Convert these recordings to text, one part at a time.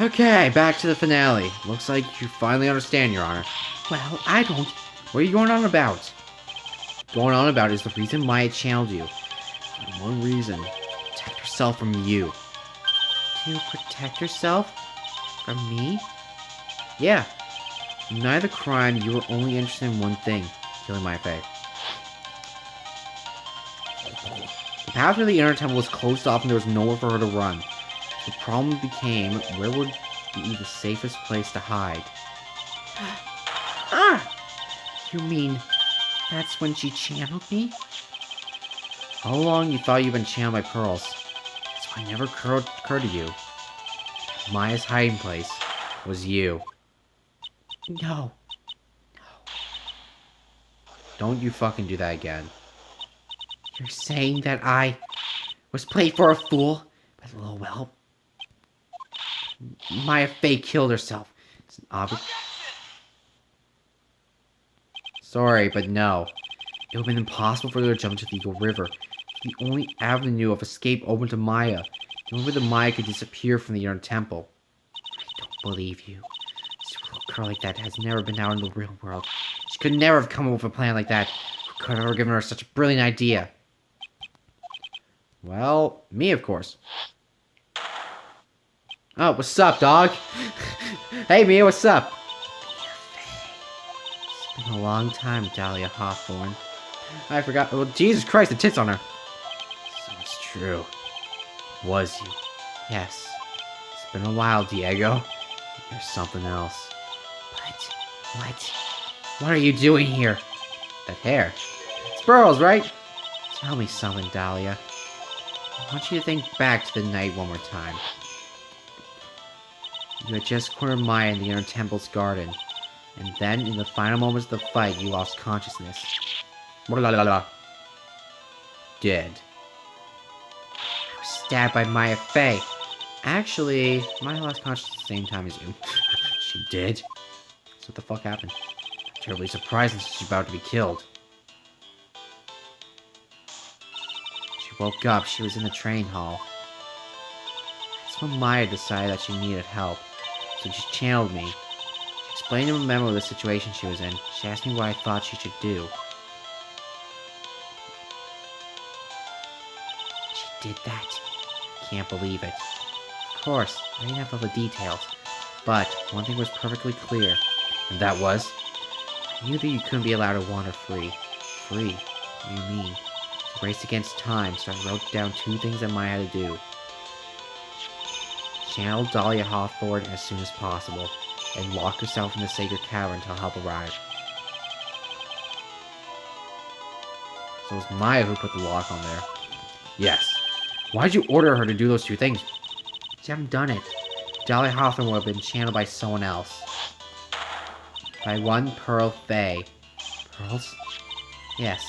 Okay, back to the finale. Looks like you finally understand, Your Honor. Well, I don't. What are you going on about? Going on about is the reason Maya channeled you. For one reason. To protect herself from you. To protect herself? From me? Yeah. In neither crime, you were only interested in one thing. Killing my faith. The path to the inner temple was closed off and there was nowhere for her to run. The problem became, where would be the safest place to hide? Ah! You mean, that's when she channeled me? How long you thought you'd been channeled by pearls? So I never occurred to you. Maya's hiding place was you. No. Don't you fucking do that again. You're saying that I was played for a fool by the little whelp? Maya Fey killed herself. It's an obvious... Sorry, but no. It would have been impossible for her to jump into the Eagle River. The only avenue of escape open to Maya. The only way that Maya could disappear from the inner temple. I don't believe you. This little girl like that has never been out in the real world. She could never have come up with a plan like that. Who could have ever given her such a brilliant idea? Well, me, of course. Oh, what's up, dog? Hey, Mia, what's up? It's been a long time, Dahlia Hawthorne. I forgot. Well, Jesus Christ, the tits on her. So it's true. Was you? Yes. It's been a while, Diego. There's something else. What? What are you doing here? That hair. It's pearls, right? Tell me something, Dahlia. I want you to think back to the night one more time. You had just cornered Maya in the inner temple's garden. And then, in the final moments of the fight, you lost consciousness. Dead. I was stabbed by Maya Fey. Actually, Maya lost consciousness at the same time as you. She did? So what the fuck happened? I'm terribly surprised since she's about to be killed. She woke up. She was in the train hall. That's when Maya decided that she needed help. So she channeled me. She explained in a memo the situation she was in. She asked me what I thought she should do. She did that. Can't believe it. Of course, I didn't have all the details. But one thing was perfectly clear. And that was... I knew that you couldn't be allowed to wander free. Free? What do you mean? To race against time, so I wrote down two things that Maya had to do. Channel Dahlia Hawthorne as soon as possible, and lock herself in the sacred cavern until help arrived. So it was Maya who put the lock on there. Yes. Why'd you order her to do those two things? She haven't done it. Dahlia Hawthorne would have been channeled by someone else. By one Pearl Fey. Pearls? Yes.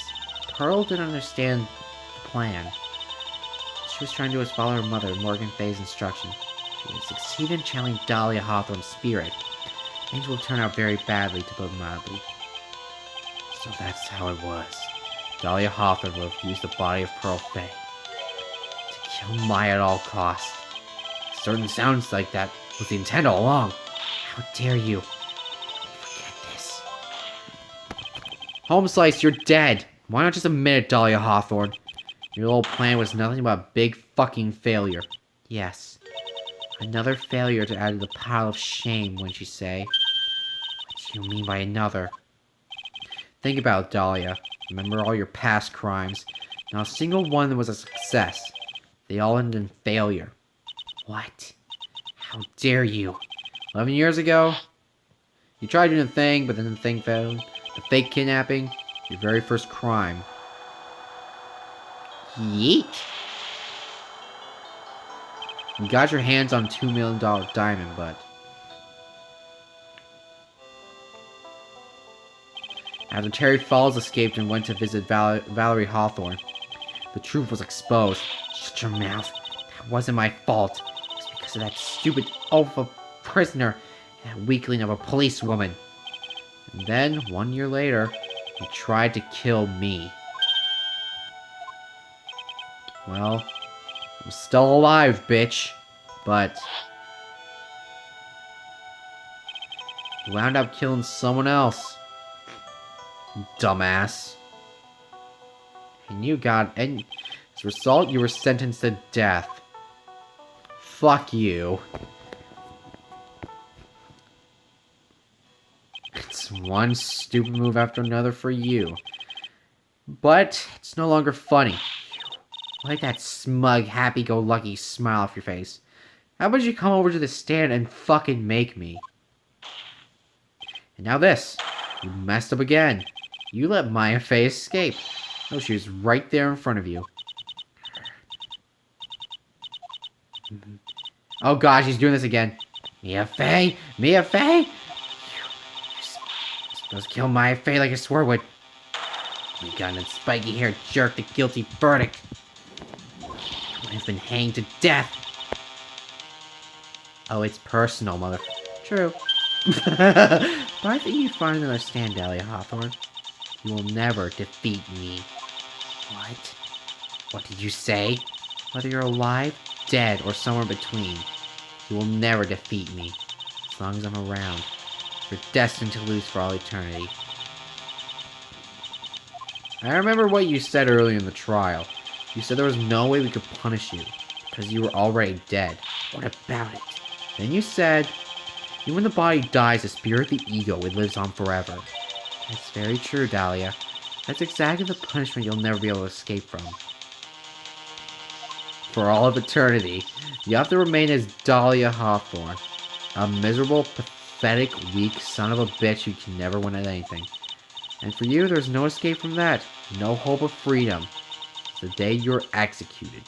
Pearl didn't understand the plan. She was trying to do is follow her mother, Morgan Fey's instruction. She would succeed in channeling Dahlia Hawthorne's spirit. Things will turn out very badly, to put it mildly. So that's how it was. Dahlia Hawthorne would have used the body of Pearl Fey to kill Maya at all costs. It certainly sounds like that was the intent all along. How dare you? Forget this. Home Slice, you're dead. Why not just admit it, Dahlia Hawthorne? Your little plan was nothing but a big fucking failure. Yes. Another failure to add to the pile of shame, wouldn't you say? What do you mean by another? Think about it, Dahlia. Remember all your past crimes. Not a single one was a success. They all ended in failure. What? How dare you? 11 years ago? You tried doing a thing, but then the thing failed. The fake kidnapping. Your very first crime. Yeet. You got your hands on $2 million diamond, but... After Terry Falls escaped and went to visit Valerie Hawthorne, the truth was exposed. Shut your mouth. That wasn't my fault. It's because of that stupid oaf of a prisoner and that weakling of a policewoman. And then, 1 year later, he tried to kill me. Well, I'm still alive, bitch. But You wound up killing someone else. Dumbass. And as a result, you were sentenced to death. Fuck you. It's one stupid move after another for you. But it's no longer funny. Like that smug, happy-go-lucky smile off your face. How about you come over to the stand and fucking make me? And now this. You messed up again. You let Maya Fey escape. Oh, she was right there in front of you. Oh god, she's doing this again. Mia Fey? Mia Fey? You're supposed to kill Maya Fey like I swore would. You got that spiky-haired jerk the guilty verdict. I've been hanged to death. Oh, it's personal, mother... True. But I think you finally understand, Dahlia Hawthorne. You will never defeat me. What? What did you say? Whether you're alive, dead, or somewhere between, you will never defeat me. As long as I'm around, you're destined to lose for all eternity. I remember what you said earlier in the trial. You said there was no way we could punish you, because you were already dead. What about it? Then you said, even when the body dies, the spirit of the ego, it lives on forever. That's very true, Dahlia. That's exactly the punishment you'll never be able to escape from. For all of eternity, you have to remain as Dahlia Hawthorne. A miserable, pathetic, weak son of a bitch who can never win at anything. And for you, there's no escape from that. No hope of freedom. It's the day you're executed.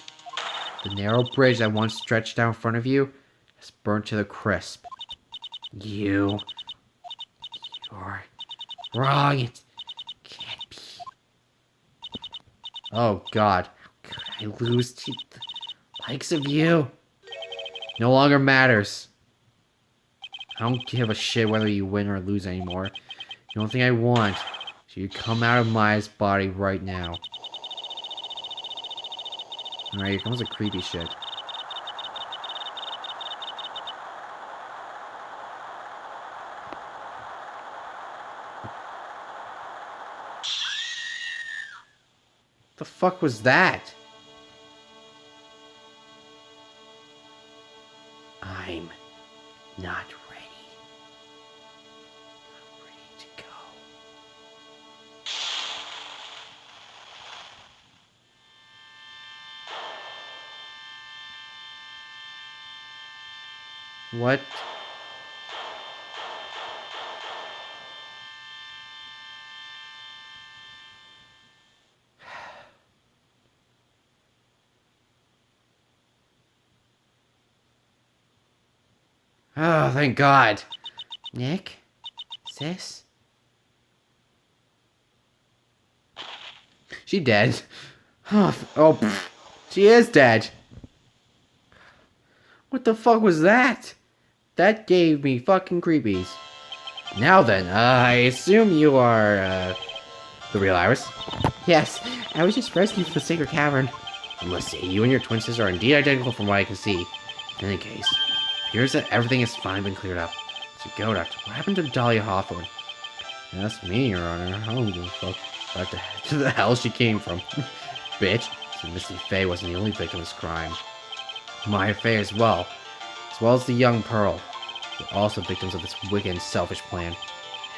The narrow bridge that once stretched out in front of you is burnt to the crisp. You're wrong. It can't be. Oh god. Could I lose to the likes of you? No longer matters. I don't give a shit whether you win or lose anymore. The only thing I want is you to come out of Maya's body right now. Alright, here comes the creepy shit. The fuck was that? I'm not ready. I'm ready to go. What? Oh, thank God. Nick? Sis? She dead. Oh, she is dead. What the fuck was that? That gave me fucking creepies. Now then, I assume you are, the real Iris? Yes, I was just rescued from the Sacred Cavern. I must say, you and your twin sister are indeed identical from what I can see. In any case, here's that everything has finally been cleared up. So go, Doctor, what happened to Dahlia Hawthorne? That's me, Your Honor. I don't give a fuck about the hell she came from. Bitch. So Misty Fey wasn't the only victim of this crime. Maya Fey as well as the young Pearl, were also victims of this wicked and selfish plan.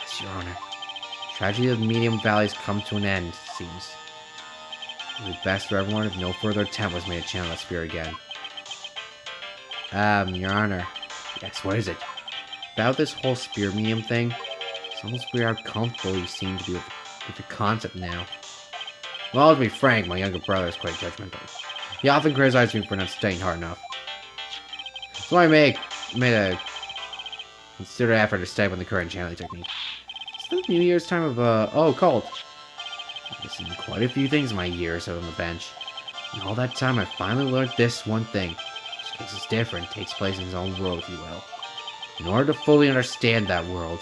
Yes, Your Honor. The tragedy of Medium Valley's come to an end, it seems. It would be best for everyone if no further attempt was made to channel that spirit again. Your Honor. Yes, what is it? About this whole spirit medium thing, it's almost weird how comfortable you seem to be with the concept now. Well, to be frank, my younger brother is quite judgmental. He often criticizes me for not studying hard enough. So I made a considered effort to study with the current channeling technique. It's the New Year's time of, cult. I've seen quite a few things in my years out on the bench. And all that time, I finally learned this one thing. Each case is different, takes place in its own world, if you will. In order to fully understand that world,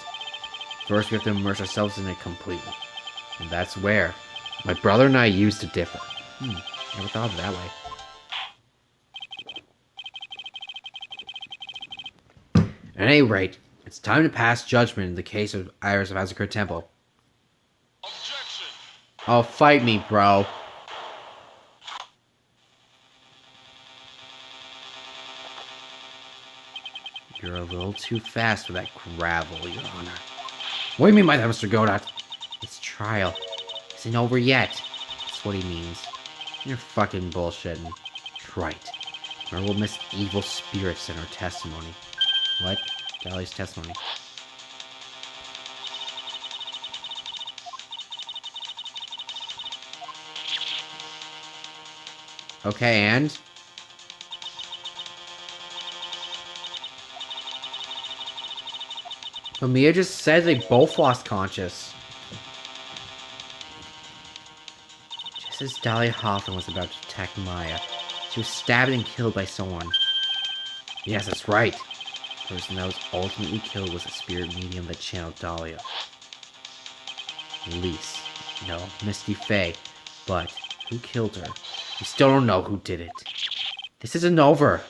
first we have to immerse ourselves in it completely. And that's where my brother and I used to differ. Never thought of it that way. At any rate, It's time to pass judgment in the case of Iris of Azure Temple. Objection! Oh, fight me, bro. You're a little too fast for that gravel, Your Honor. What do you mean by that, Mr. Godot? This trial isn't over yet. That's what he means. You're fucking bullshitting. Right. Or we'll miss evil spirits in our testimony. What? Dahlia's testimony. Okay, and? But Mia just said they both lost conscious. Just as Dahlia Hoffman was about to attack Maya, she was stabbed and killed by someone. Yes, that's right. The person that was ultimately killed was a spirit medium that channeled Dahlia. Elise. No, Misty Faye. But who killed her? We still don't know who did it. This isn't over.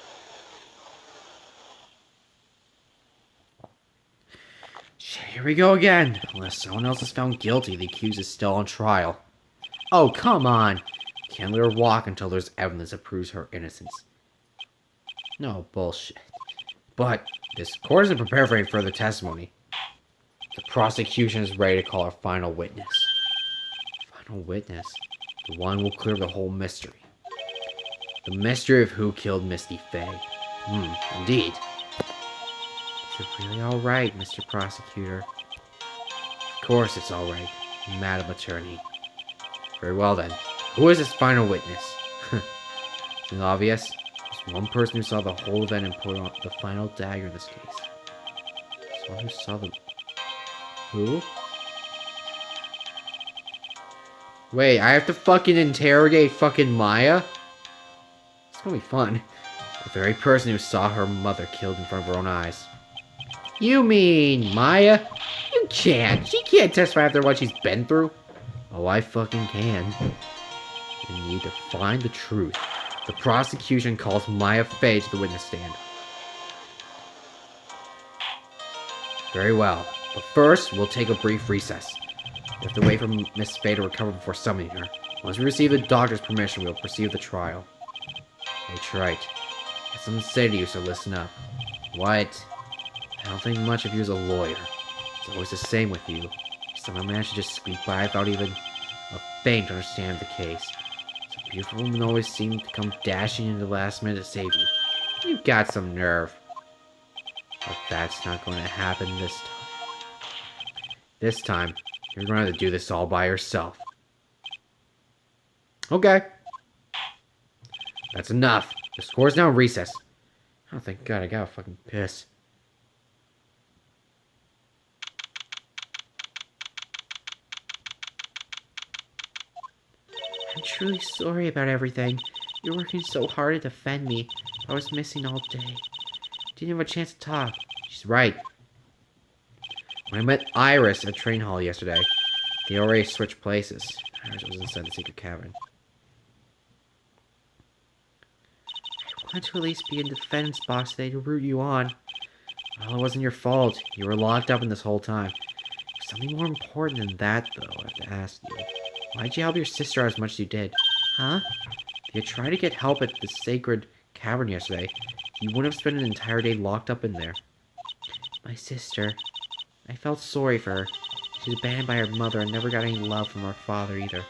Shit, here we go again. Unless someone else is found guilty, the accused is still on trial. Oh, come on. Can't let her walk until there's evidence that proves her innocence. No bullshit. But this court isn't prepared for any further testimony. The prosecution is ready to call our final witness. Final witness? The one who will clear the whole mystery. The mystery of who killed Misty Faye. Indeed. Is it really alright, Mr. Prosecutor? Of course it's alright, Madam Attorney. Very well then. Who is this final witness? Isn't it obvious? There's one person who saw the whole event and put on the final dagger in this case. Someone who saw the... Who? Wait, I have to fucking interrogate fucking Maya? It's gonna be fun. The very person who saw her mother killed in front of her own eyes. You mean Maya? You can't. She can't testify after what she's been through. Oh, I fucking can. You need to find the truth. The prosecution calls Maya Faye to the witness stand. Very well. But first, we'll take a brief recess. We have to wait for Miss Faye to recover before summoning her. Once we receive the doctor's permission, we'll proceed with the trial. That's right. I have something to say to you, so listen up. What? I don't think much of you as a lawyer. It's always the same with you. You somehow manage to just squeak by without even a faint understanding of the case. Some beautiful woman always seems to come dashing in the last minute to save you. You've got some nerve. But that's not going to happen this time. This time, you're going to have to do this all by yourself. Okay. That's enough. The score's now in recess. Oh, thank God, I got a fucking piss. I'm truly sorry about everything. You're working so hard to defend me. I was missing all day. Didn't have a chance to talk. She's right. When I met Iris at train hall yesterday, they already switched places. Iris was inside the secret cabin. I wanted to at least be in the defense box today to root you on. Well, it wasn't your fault. You were locked up in this whole time. There's something more important than that, though, I have to ask you. Why'd you help your sister out as much as you did? Huh? If you tried to get help at the sacred cavern yesterday, you wouldn't have spent an entire day locked up in there. My sister. I felt sorry for her. She was abandoned by her mother and never got any love from her father either.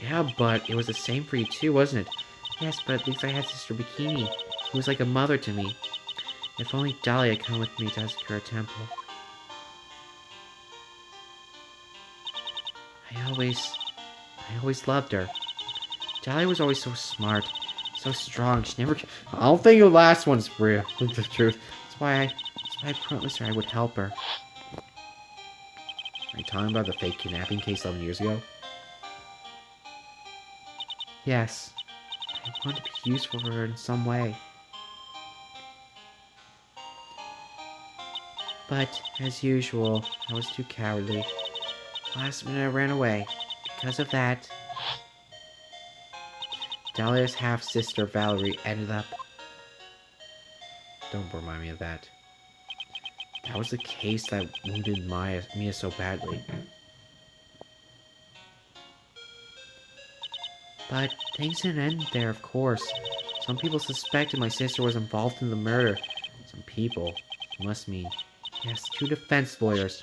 Yeah, but it was the same for you too, wasn't it? Yes, but at least I had Sister Bikini, who was like a mother to me. If only Dahlia had come with me to Azakura Temple. I always loved her. Dahlia was always so smart, so strong. She never... I don't think the last one's real, with the truth. That's why I promised her I would help her. Are you talking about the fake kidnapping case 11 years ago? Yes. I wanted to be useful for her in some way. But, as usual, I was too cowardly. Last minute I ran away. Because of that, Dahlia's half-sister Valerie ended up... Don't remind me of that. That was the case that wounded Mia so badly. But things didn't end there, of course. Some people suspected my sister was involved in the murder. Some people, must mean, yes, 2 defense lawyers,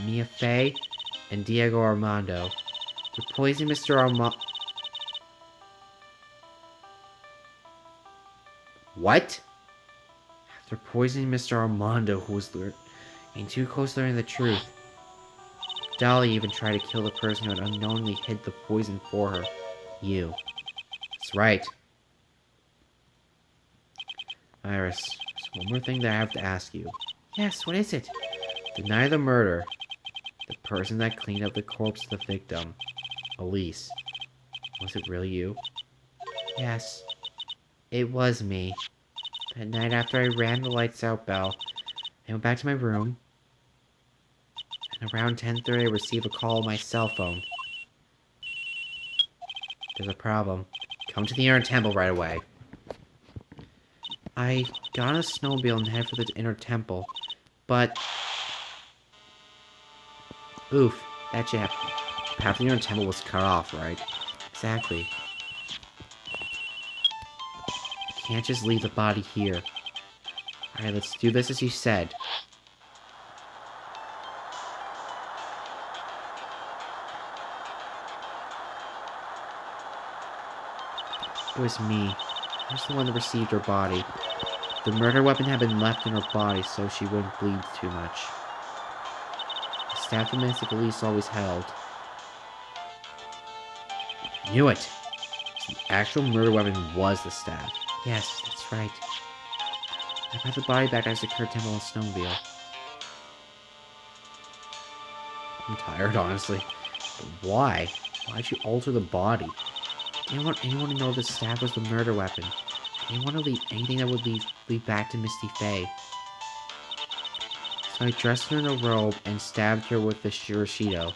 Mia Fey and Diego Armando. They poisoned Mr. Armando. What? After poisoning Mr. Armando, who was getting too close to learning the truth, Dolly even tried to kill the person who had unknowingly hid the poison for her. You. That's right. Iris, there's one more thing that I have to ask you. Yes, what is it? The night of the murder, the person that cleaned up the corpse of the victim, Elise, was it really you? Yes, it was me. That night after I ran the lights out bell, I went back to my room, and around 10:30 I received a call on my cell phone. There's a problem. Come to the inner temple right away. I got on a snowmobile and headed for the inner temple, but... Oof, that jab. Half the inner temple was cut off, right? Exactly. I can't just leave the body here. Alright, let's do this as you said. It was me. I was the one that received her body. The murder weapon had been left in her body so she wouldn't bleed too much. The staff domestic Elise always held. Knew it! The actual murder weapon was the staff. Yes, that's right. I brought the body back as the Kurt Temple and snowmobile. I'm tired, honestly. But why? Why'd you alter the body? I didn't want anyone to know the staff was the murder weapon. I didn't want to leave anything that would lead back to Misty Faye. So I dressed her in a robe and stabbed her with the shiroshido.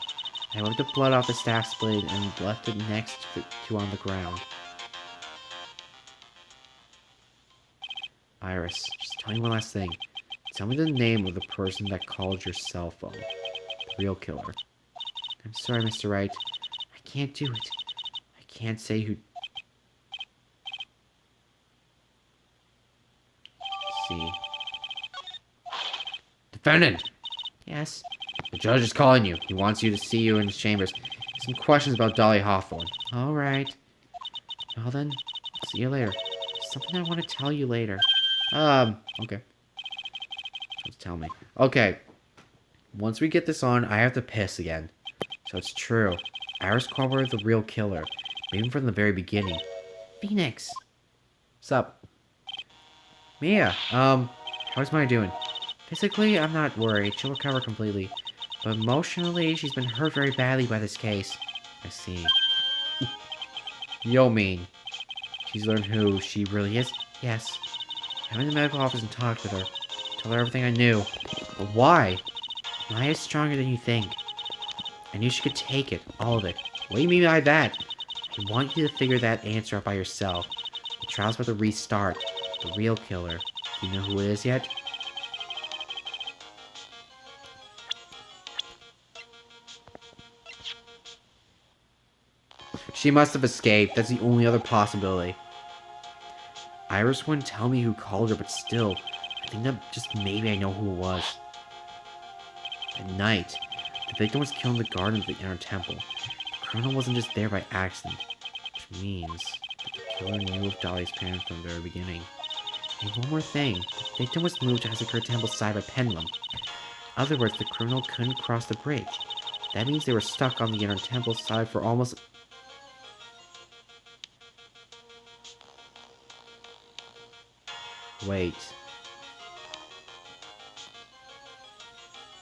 I wiped the blood off the staff's blade and left it next to on the ground. Iris, just tell me one last thing. Tell me the name of the person that called your cell phone. The real killer. I'm sorry, Mr. Wright. I can't do it. I can't say who... See. Defendant! Yes? The judge is calling you. He wants you to see you in his chambers. Some questions about Dolly Hawthorne. Alright. Well then, see you later. There's something I want to tell you later. Okay. Just tell me. Okay. Once we get this on, I have to piss again. So it's true. Iris corroborated the real killer. Even from the very beginning. Phoenix! What's up? Mia, how's Maya doing? Physically, I'm not worried. She'll recover completely. But emotionally, she's been hurt very badly by this case. I see. Yo, mean. She's learned who she really is? Yes. I went to the medical office and talked with her. Told her everything I knew. But why? Maya's stronger than you think. I knew she could take it. All of it. What do you mean by that? I want you to figure that answer out by yourself. The trial's about to restart. The real killer. Do you know who it is yet? She must have escaped. That's the only other possibility. Iris wouldn't tell me who called her, but still, I think that just maybe I know who it was. At night, the victim was killed in the garden of the inner temple. The criminal wasn't just there by accident, which means that the killer knew of Dolly's parents from the very beginning. And one more thing, the victim was moved to Hazakura Temple's side by pendulum. In other words, the criminal couldn't cross the bridge. That means they were stuck on the inner temple side for almost... Wait.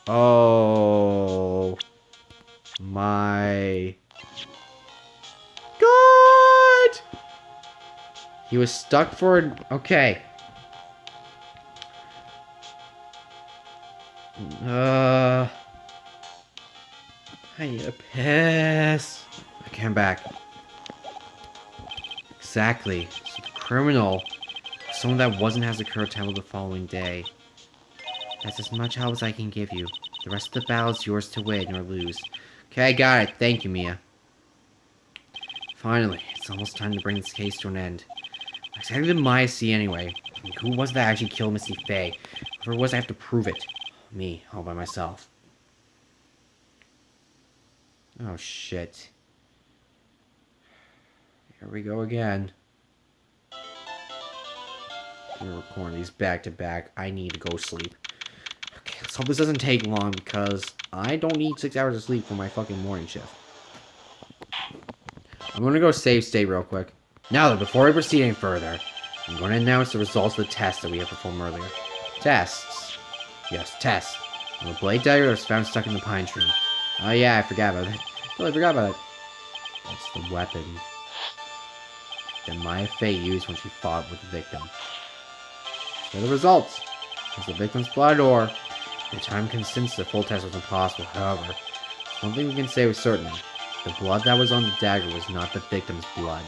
Oh my God! He was stuck for... Okay. I need a piss. Okay, I'm back. Exactly. So the criminal, someone that wasn't Hazakura Temple the following day. That's as much help as I can give you. The rest of the battle is yours to win or lose. Okay, I got it. Thank you, Mia. Finally, it's almost time to bring this case to an end. How did Maya see anyway? I mean, who was that actually killed Misty Faye? Whoever it was, I have to prove it. Me, all by myself. Oh, shit. Here we go again. We're recording these back to back. I need to go sleep. Okay, let's hope this doesn't take long because I don't need 6 hours of sleep for my fucking morning shift. I'm gonna go save state real quick. Now then, before we proceed any further, I'm going to announce the results of the tests that we have performed earlier. Tests. Yes, tests. And the blade dagger was found stuck in the pine tree. Oh yeah, I forgot about it. Totally forgot about it. That's the weapon that Maya Fey used when she fought with the victim. Here are the results. It's the victim's blood or the time consumed the full test was impossible. However, one thing we can say with certainty. The blood that was on the dagger was not the victim's blood.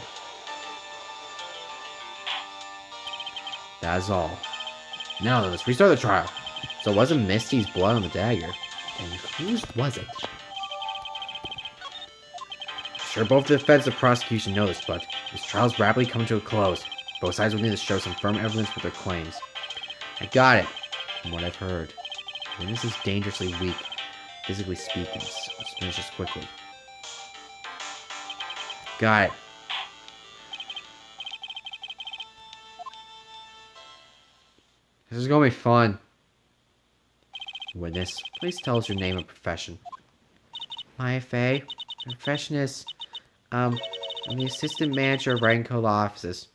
That is all. Now then, let's restart the trial. So it wasn't Misty's blood on the dagger. And whose was it? I'm sure both the defense and prosecution know this, but this trial is rapidly coming to a close. Both sides will need to show some firm evidence for their claims. I got it. From what I've heard, the witness is dangerously weak, physically speaking. So let's finish this quickly. Got it. This is gonna be fun. Witness, please tell us your name and profession. Maya Fey. My profession is, I'm the assistant manager of Wright and Co. offices.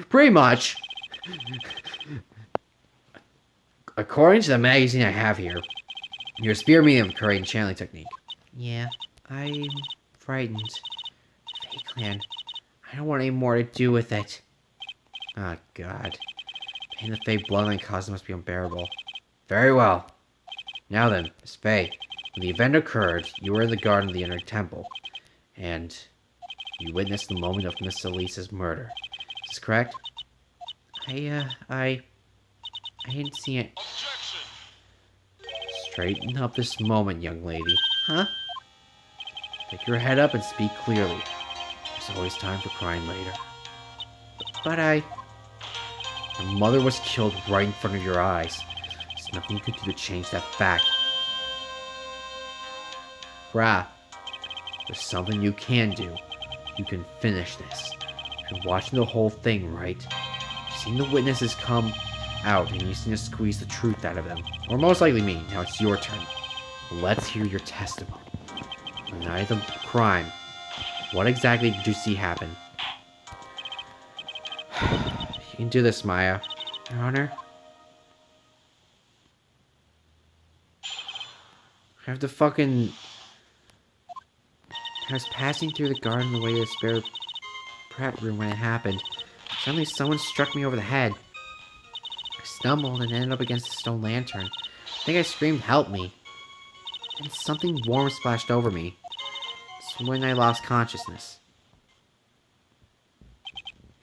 Pretty much. According to the magazine I have here, you're a spearman of a Korean channeling technique. Yeah, I'm frightened. Fey Clan. I don't want any more to do with it. Oh, God. Pain the Fey bloodline caused must be unbearable. Very well. Now then, Miss Fey, when the event occurred, you were in the garden of the inner temple, and you witnessed the moment of Miss Elisa's murder. Is this correct? I didn't see it. Objection! Straighten up this moment, young lady. Huh? Pick your head up and speak clearly. There's always time for crying later. But your mother was killed right in front of your eyes. There's nothing you could do to change that fact. Brah, there's something you can do. You can finish this. You're watching the whole thing, right? You've seen the witnesses come out and you just need to squeeze the truth out of them. Or most likely me. Now it's your turn. Let's hear your testimony. On the night of the crime, what exactly did you see happen? You can do this, Maya. Your Honor? I have to fucking... I was passing through the garden on the way to the spare prep room when it happened. Suddenly someone struck me over the head. I stumbled and ended up against a stone lantern. I think I screamed, "Help me!" And something warm splashed over me. It's when I lost consciousness.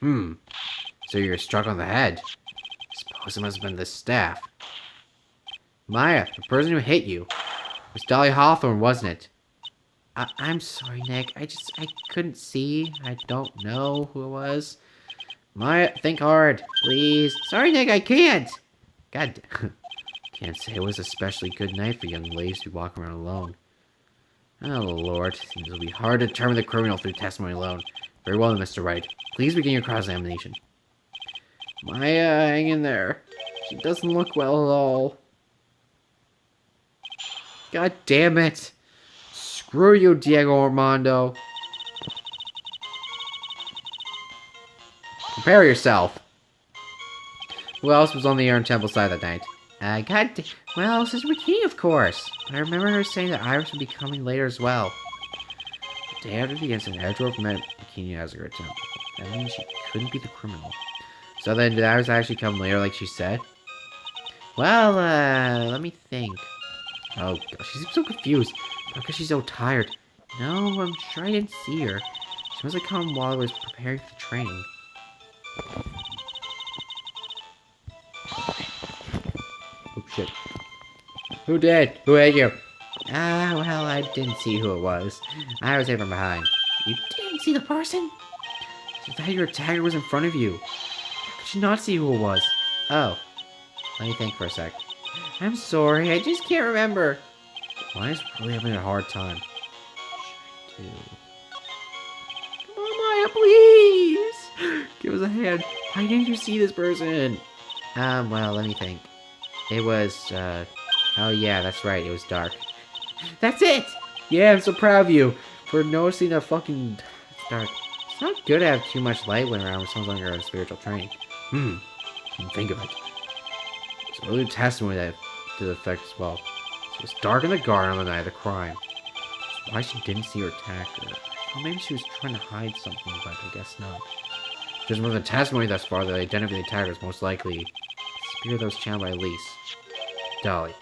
So you were struck on the head. I suppose it must have been the staff. Maya, the person who hit you was Dolly Hawthorne, wasn't it? I'm sorry, Nick. I couldn't see. I don't know who it was. Maya, think hard, please. Sorry, Nick, I can't. God, can't say it was a especially good night for young ladies to be walking around alone. Oh, Lord. Seems it'll be hard to determine the criminal through testimony alone. Very well, Mr. Wright. Please begin your cross-examination. Maya, hang in there. She doesn't look well at all. God damn it. Screw you, Diego Armando. Prepare yourself. Who else was on the Iron Temple side that night? Well, Sister McKee, of course. But I remember her saying that Iris would be coming later as well. The day after the incident, Edgeworth met Bikini as a great temple. That means she couldn't be the criminal. So then, did Iris actually come later like she said? Well, let me think. Oh, gosh, she seems so confused. Because she's so tired. No, I'm sure I didn't see her. She must have come while I was preparing for the training. shit. Who did? Who hit you? Well, I didn't see who it was. I was hit from behind. You didn't see the person? I thought your attacker was in front of you. How could you not see who it was? Oh. Let me think for a sec. I'm sorry, I just can't remember. Mine's really having a hard time. Come on, Maya, please! Give us a hand. Why didn't you see this person? Well, let me think. It was, oh yeah, that's right, it was dark. That's it! Yeah, I'm so proud of you for noticing that fucking dark. It's not good to have too much light when around when someone's under a spiritual training. Think of it. It's a really testimony that to the effect as well. So it was dark in the garden on the night of the crime. That's why she didn't see her attacker. Well, maybe she was trying to hide something, but I guess not. Just from the testimony thus far, the identity of the attacker is most likely the spirit that was channeled by Elise. Dahlia.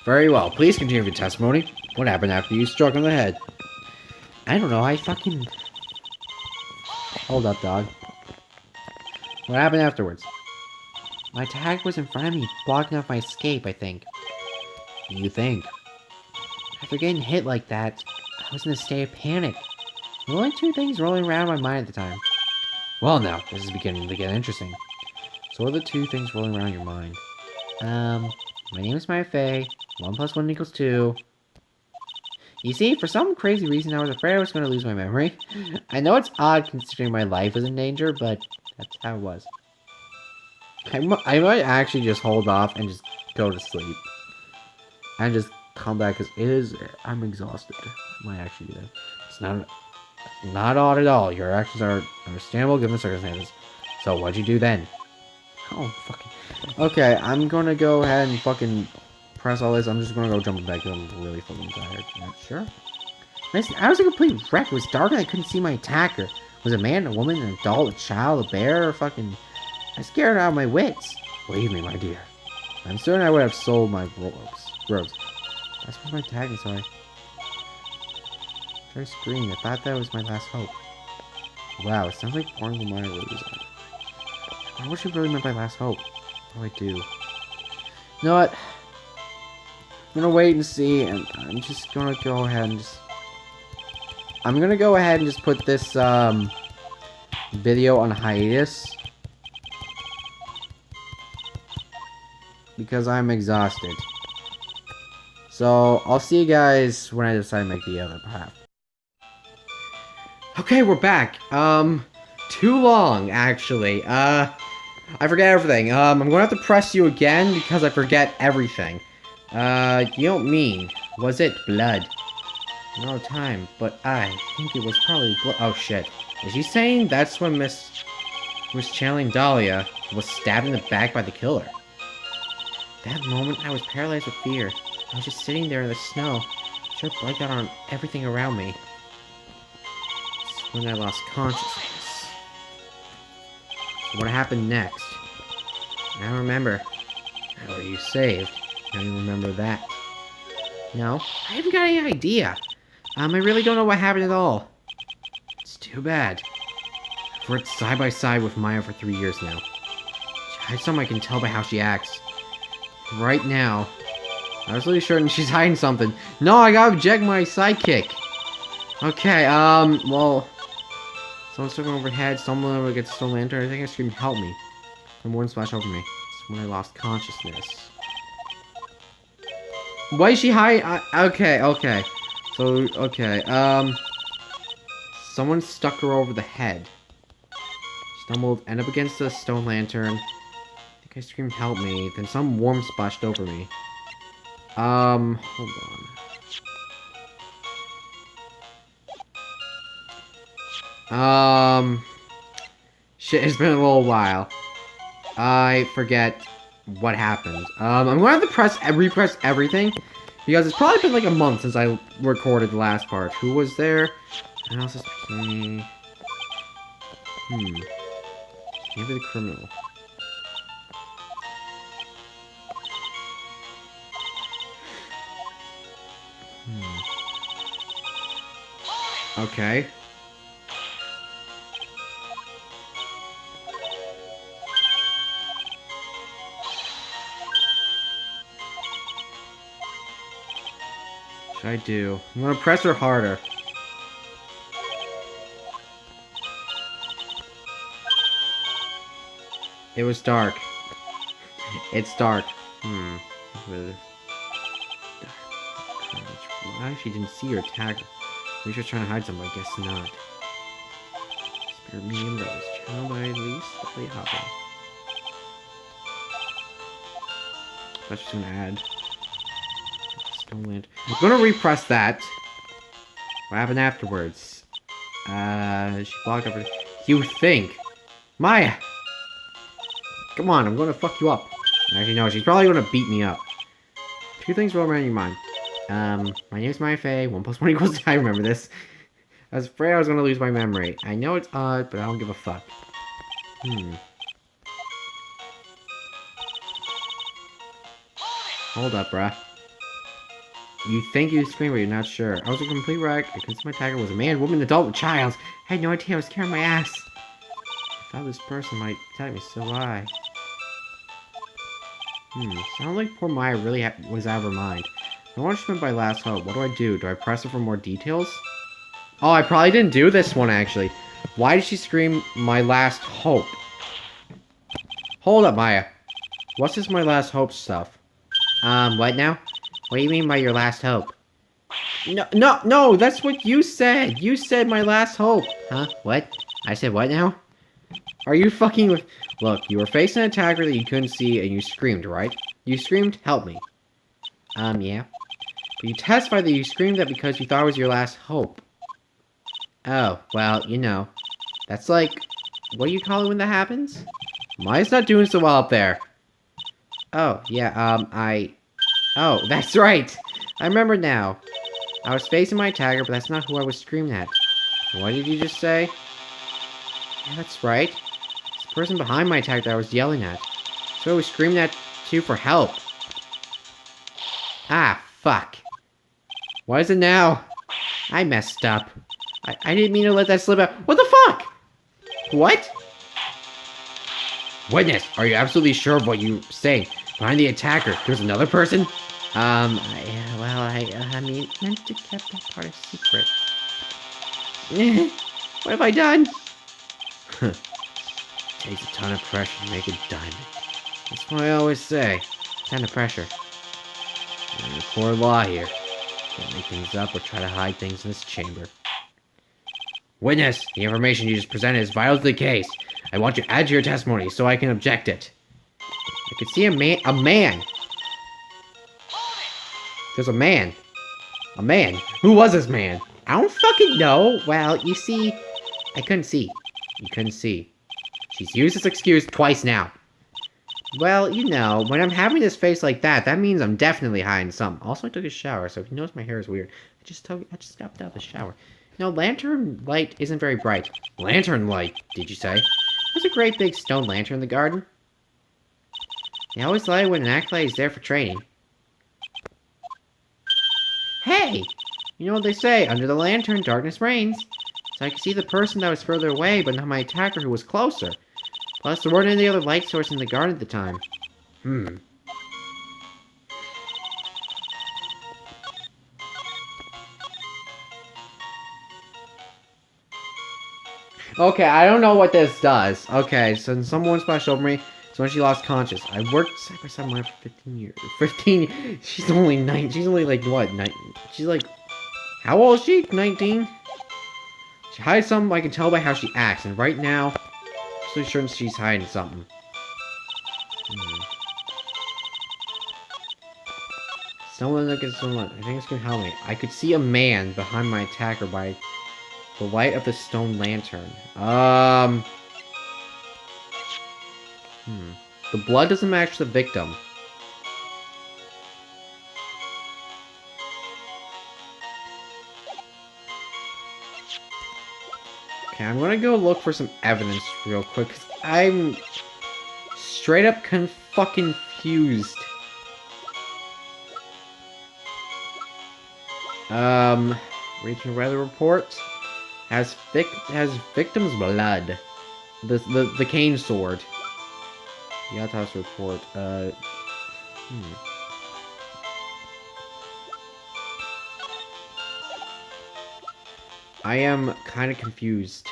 Very well. Please continue with your testimony. What happened after you struck on the head? I don't know. I fucking... Hold up, dog. What happened afterwards? My attacker was in front of me, blocking off my escape, I think. You think? After getting hit like that, I was in a state of panic. There were only two things rolling around in my mind at the time. Well now, this is beginning to get interesting. So what are the two things rolling around your mind? My name is Maya Fey. 1 + 1 = 2. You see, for some crazy reason, I was afraid I was going to lose my memory. I know it's odd considering my life was in danger, but that's how it was. I might actually just hold off and just go to sleep. And just come back, because I'm exhausted. I might actually do that. It's not odd at all. Your actions are understandable given the circumstances. So what'd you do then? Oh, fucking... Okay, I'm gonna go ahead and fucking press all this. I'm just gonna go jump back because I'm really fucking tired. Yeah, sure. Listen, I was a complete wreck. It was dark and I couldn't see my attacker. Was it a man, a woman, an adult, a child, a bear, or fucking... I scared out of my wits. Believe me, my dear. I'm certain I would have sold my robes. That's what my tag is, sorry. Try screaming. I thought that was my last hope. Wow, it sounds like pouring the minor roses on. I wonder what she really meant by last hope. Oh, I do. You know what? I'm gonna wait and see, and I'm just gonna go ahead and just... I'm gonna go ahead and just put this, video on hiatus. Because I'm exhausted. So, I'll see you guys when I decide to make the other half. Okay, we're back. Too long, actually. I forget everything. I'm gonna have to press you again because I forget everything. You don't mean, was it blood? No time, but I think it was probably blood. Oh shit. Is she saying that's when Miss channeling Dahlia was stabbed in the back by the killer? That moment, I was paralyzed with fear. I was just sitting there in the snow, sure blood got on everything around me. It's when I lost consciousness. So what happened next? I don't remember. How were you saved? I don't remember that. No, I haven't got any idea. I really don't know what happened at all. It's too bad. I've worked side by side with Maya for 3 years now. She hides something I can tell by how she acts. Right now, I was really certain she's hiding something. No, I gotta eject my sidekick. Okay, well, someone's looking overhead, someone over gets a stone lantern. I think I screamed, help me. The morning splashed over me. It's when I lost consciousness. Why is she hiding? Okay. So, okay, someone stuck her over the head. Stumbled, ended up against the stone lantern. I screamed, help me. Then some worm splashed over me. Hold on. Shit, it's been a little while. I forget what happened. I'm gonna have to repress everything. Because it's probably been like a month since I recorded the last part. Who was there? Analysis became... Maybe the criminal. Okay. I do? I'm gonna press her harder. It was dark. It's dark. I actually didn't see her attack. Maybe she was trying to hide something, I guess not. Spirit medium rose. Channel by least slightly hopping. That's just gonna add. Stone land. I'm gonna repress that. What happened afterwards? She blocked everything. You think? Maya! Come on, I'm gonna fuck you up. Actually, no, she's probably gonna beat me up. Two things roll around your mind. My name's Maya Fey. 1 + 1 = I remember this. I was afraid I was gonna lose my memory. I know it's odd, but I don't give a fuck. Hold up, bruh. You think you screamed, but you're not sure. I was a complete wreck. I couldn't see my attacker was a man, woman, adult, child. I had no idea I was carrying my ass. I thought this person might attack me, so I... Sounds like poor Maya really was out of her mind. I want to spend my last hope. What do? Do I press her for more details? Oh, I probably didn't do this one, actually. Why did she scream, my last hope? Hold up, Maya. What's this my last hope stuff? What now? What do you mean by your last hope? No, that's what you said. You said my last hope. Huh? What? I said what now? Are you fucking with... Look, you were facing an attacker that you couldn't see and you screamed, right? You screamed, help me. Yeah. But you testified that you screamed that because you thought it was your last hope. Oh, well, you know. That's like... What do you call it when that happens? Maya's not doing so well up there. Oh, yeah, Oh, that's right! I remember now. I was facing my attacker, but that's not who I was screaming at. What did you just say? Yeah, that's right. It's the person behind my attacker that I was yelling at. So I was screaming at too for help. Ah, fuck. What is it now? I messed up. I didn't mean to let that slip out. What the fuck? What? Witness, are you absolutely sure of what you're saying? Behind the attacker, there's another person? I mean, meant to keep that part a secret. What have I done? Takes a ton of pressure to make a diamond. That's what I always say. Ton of pressure. And a poor law here. Can't make things up or try to hide things in this chamber. Witness, the information you just presented is vital to the case. I want you to add to your testimony so I can object it. I could see a man. There's a man. A man? Who was this man? I don't fucking know. Well, you see, I couldn't see. You couldn't see. She's used this excuse twice now. Well, you know, when I'm having this face like that, that means I'm definitely hiding something. Also, I took a shower, so if you notice my hair is weird, I just got out of the shower. No, lantern light isn't very bright. Lantern light, did you say? There's a great big stone lantern in the garden. They always light when an acolyte is there for training. Hey! You know what they say, under the lantern, darkness reigns. So I could see the person that was further away, but not my attacker who was closer. Plus, there weren't any other light source in the garden at the time. Okay, I don't know what this does. Okay, so someone splashed over me. So when she lost conscious, I worked side by side with her for 15 years. 15? She's only 9. She's only like, what? 9? She's like, how old is she? 19? She hides something, I can tell by how she acts. And right now, I'm pretty sure she's hiding something. Someone look at someone. I think it's gonna help me. I could see a man behind my attacker by the light of the stone lantern. The blood doesn't match the victim. Okay, I'm gonna go look for some evidence real quick, because I'm straight up fucking confused. Regional weather report has victim's blood. The cane sword. The autopsy report. I am kind of confused.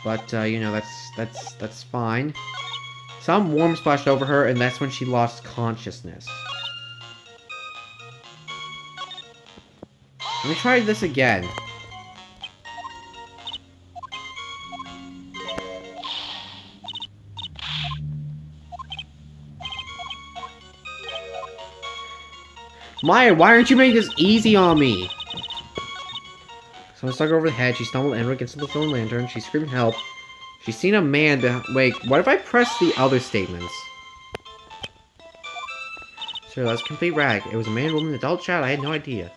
But, you know, that's fine. Some warm splashed over her, and that's when she lost consciousness. Let me try this again. Maya, why aren't you making this easy on me? Someone stuck her over the head. She stumbled and against the stone lantern. She screamed help. She's seen a man wait, what if I press the other statements? Sure, that's complete rag. It was a man, woman, adult, child. I had no idea.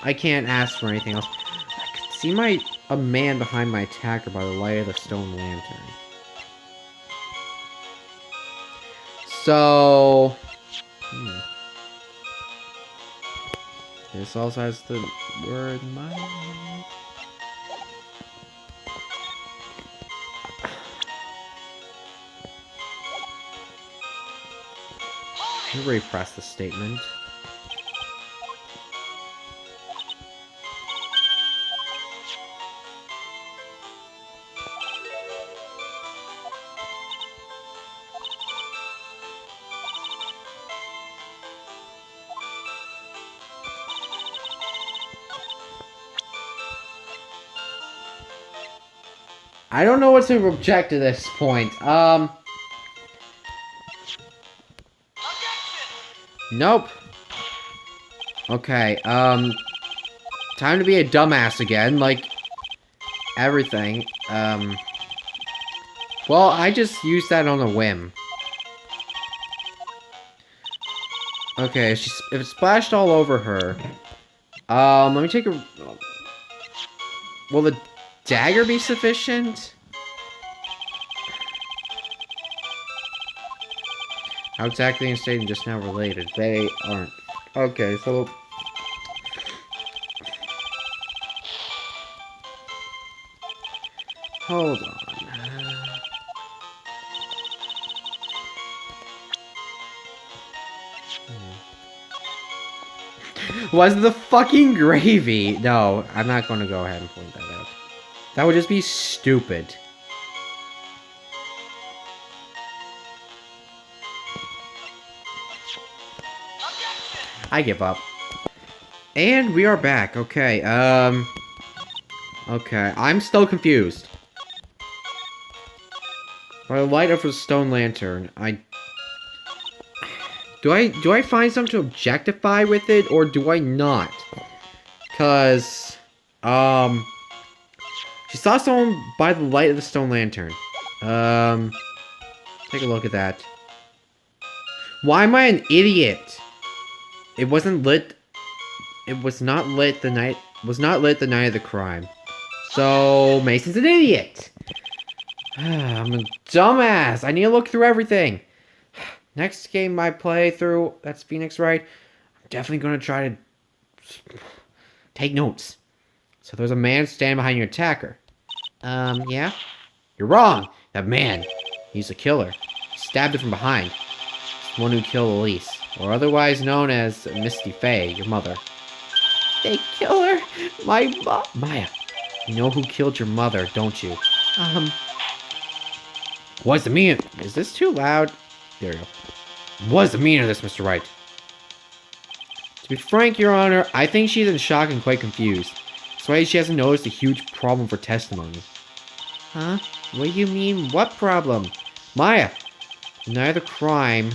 I can't ask for anything else. I could see a man behind my attacker by the light of the stone lantern. So... This also has the word my. Let me repress the statement. I don't know what to object to this point. Nope. Okay, time to be a dumbass again, like everything. Well, I just used that on a whim. Okay, if it splashed all over her. Let me take a... Will the dagger be sufficient? How exactly in stating just now related? They aren't. Okay, so... Hold on. Was the fucking gravy? No, I'm not going to go ahead and point that out. That would just be stupid. I give up. And we are back. Okay, okay, I'm still confused. By the light of a stone lantern, Do I find something to objectify with it, or do I not? Cause, she saw someone by the light of the stone lantern. Take a look at that. Why am I an idiot? It wasn't lit. It was not lit the night. Was not lit the night of the crime. So Mason's an idiot. I'm a dumbass. I need to look through everything. Next game I play through, that's Phoenix Wright, I'm definitely going to try to take notes. So there's a man standing behind your attacker. Yeah? You're wrong. That man, he's a killer. He stabbed her from behind. He's the one who killed Elise, or otherwise known as Misty Faye, your mother. They kill her? My mom? Maya, you know who killed your mother, don't you? What's the meaning? Is this too loud? There you go. What's the meaning of this, Mr. Wright? To be frank, Your Honor, I think she's in shock and quite confused. That's why she hasn't noticed a huge problem for testimony. Huh? What do you mean, what problem? Maya! The night of the crime,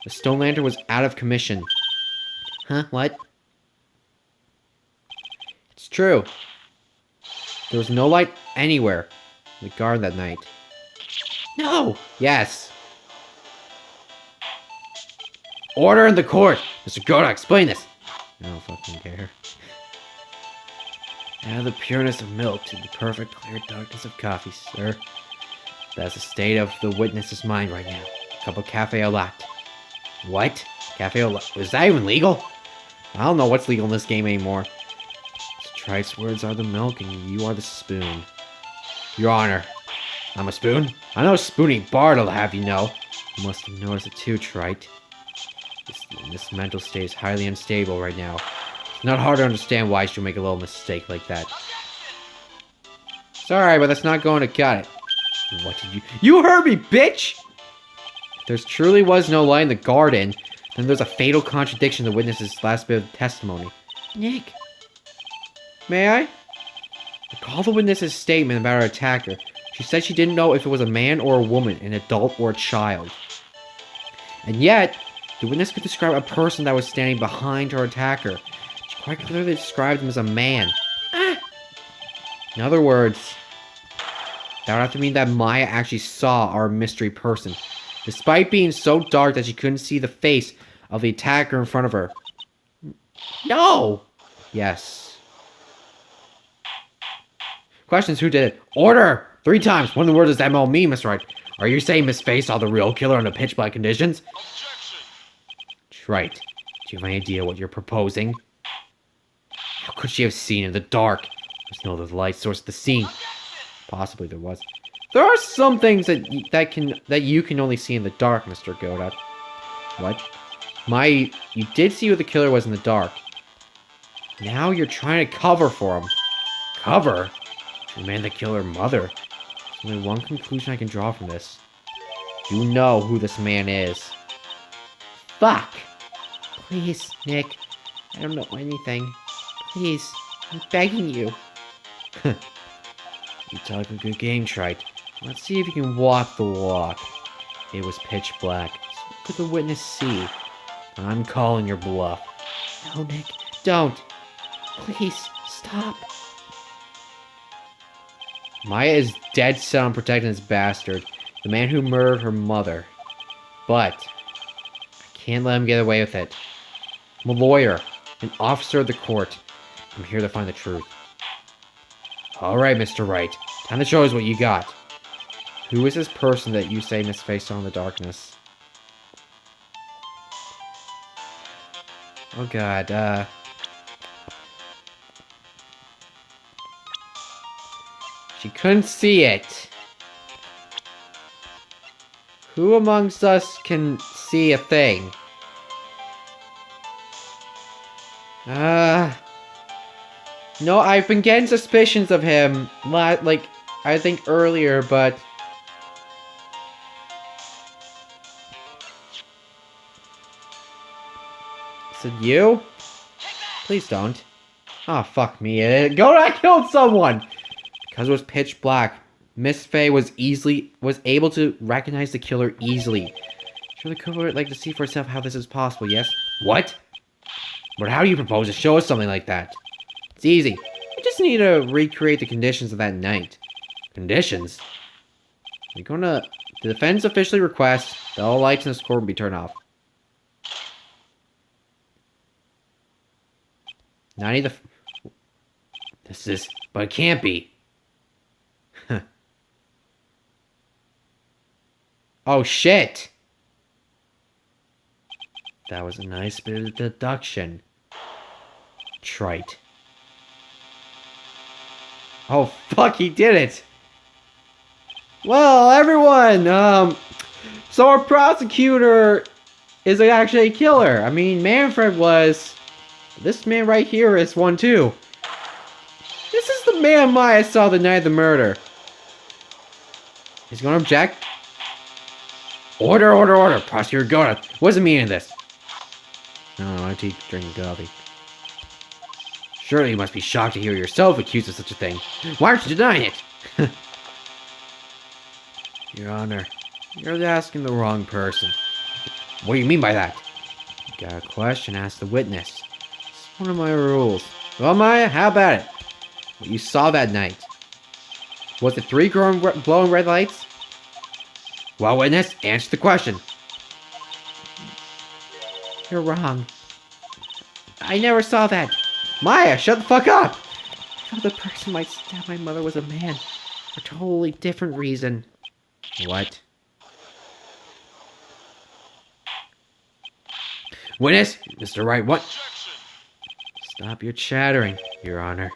the stone lantern was out of commission. Huh? What? It's true. There was no light anywhere in the garden that night. No! Yes. Order in the court! Mr. Goda, explain this! I don't fucking care. Add the pureness of milk to the perfect clear darkness of coffee, sir. That's the state of the witness's mind right now. A cup of cafe au latte. What? Cafe au latte? Is that even legal? I don't know what's legal in this game anymore. Strike's words are the milk and you are the spoon. Your Honor, I'm a spoon? I know Spoony Bard will have you know. You must have noticed it too, Trite. This This mental state is highly unstable right now. It's not hard to understand why she'll make a little mistake like that. Sorry, but that's not going to cut it. What did you... You heard me, bitch! If there truly was no light in the garden, then there's a fatal contradiction in the witness's last bit of testimony. Nick. May I? Recall the witness's statement about her attacker. She said she didn't know if it was a man or a woman, an adult or a child. And yet, the witness could describe a person that was standing behind her attacker. She quite clearly described him as a man. In other words, that would have to mean that Maya actually saw our mystery person, despite being so dark that she couldn't see the face of the attacker in front of her. No! Yes. Questions, who did it? Order! 3 times! What in the world does that all mean, Miss Wright? Are you saying Miss Faye saw the real killer under pitch black conditions? Objection! Right. Do you have any idea what you're proposing? How could she have seen in the dark? There's no other light source at the scene. Possibly there was. There are some things that you can only see in the dark, Mr. Godot. What? You did see who the killer was in the dark. Now you're trying to cover for him. Cover? To remain the killer mother. There's only one conclusion I can draw from this. You know who this man is. Fuck! Please, Nick. I don't know anything. Please, I'm begging you. You talk a good game, Trite. Let's see if you can walk the walk. It was pitch black. So what could the witness see? I'm calling your bluff. No, Nick, don't. Please, stop. Maya is dead set on protecting this bastard, the man who murdered her mother. But I can't let him get away with it. I'm a lawyer, an officer of the court. I'm here to find the truth. Alright, Mr. Wright. Time to show us what you got. Who is this person that you say Miss Faye saw in the darkness? Oh god, she couldn't see it. Who amongst us can see a thing? No, I've been getting suspicions of him, like, I think earlier, but... Is it you? Please don't. Oh, fuck me. I killed someone! Because it was pitch black, Miss Faye was able to recognize the killer easily. Sure, the killer would like to see for herself how this is possible, yes? What? But how do you propose to show us something like that? It's easy. We just need to recreate the conditions of that night. Conditions? We're gonna... The defense officially requests that all lights in this court be turned off. Not either... This is... But it can't be. Oh, shit! That was a nice bit of deduction. Trite. Oh, fuck, he did it! Well, everyone, so our prosecutor is actually a killer. I mean, Manfred was... This man right here is one, too. This is the man Maya saw the night of the murder. He's gonna object? Order, order, order! Prosecutor Godot, what's the meaning of this? No, I keep drinking coffee. Surely you must be shocked to hear yourself accused of such a thing. Why aren't you denying it? Your Honor, you're asking the wrong person. What do you mean by that? You got a question, ask the witness. It's one of my rules. Well, Maya, how about it? What you saw that night. Was it 3 glowing red lights? Well, witness, answer the question. You're wrong. I never saw that. Maya, shut the fuck up! I thought the person might stab my mother was a man. For a totally different reason. What? Witness! Mr. Wright, what? Objection! Stop your chattering, Your Honor.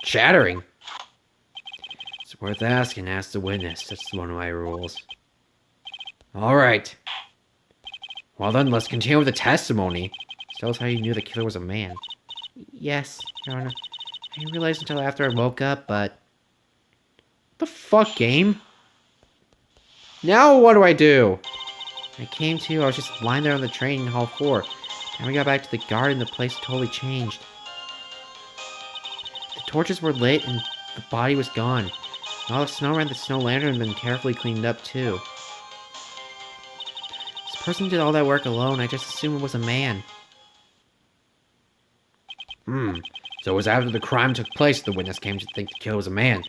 Chattering? It's worth asking, ask the witness. That's one of my rules. Alright. Well then, let's continue with the testimony. Tell us how you knew the killer was a man. Yes, Your Honor. I didn't realize until after I woke up, but... What the fuck, game? Now what do I do? When I came to, I was just lying there on the train in Hall 4. When we got back to the garden, the place totally changed. The torches were lit and the body was gone. And all the snow around the snow lantern had been carefully cleaned up too. This person did all that work alone. I just assumed it was a man. So it was after the crime took place the witness came to think the killer was a man.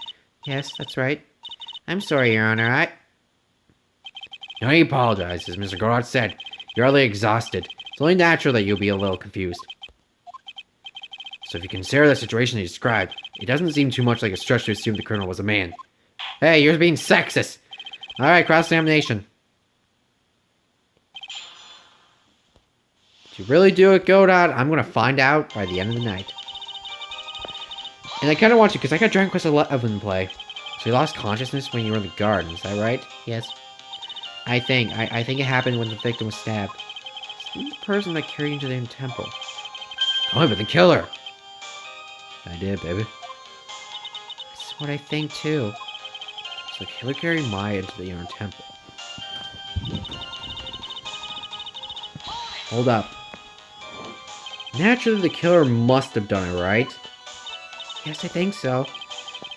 Yes, that's right. I'm sorry, Your Honor, No, he apologized. As Mr. Gorod said, you're utterly exhausted. It's only natural that you'll be a little confused. So if you consider the situation he described, it doesn't seem too much like a stretch to assume the criminal was a man. Hey, you're being sexist! Alright, cross-examination. Did you really do it, Godot? I'm gonna find out by the end of the night. And I kinda want you, because I got Dragon Quest 11 play. So you lost consciousness when you were in the garden, is that right? Yes. I think it happened when the victim was stabbed. It's the person that carried you to the temple. Oh, but the killer! I did, baby. That's what I think, too. So the killer carried Maya into the inner temple. Hold up. Naturally, the killer must have done it, right? Yes, I think so.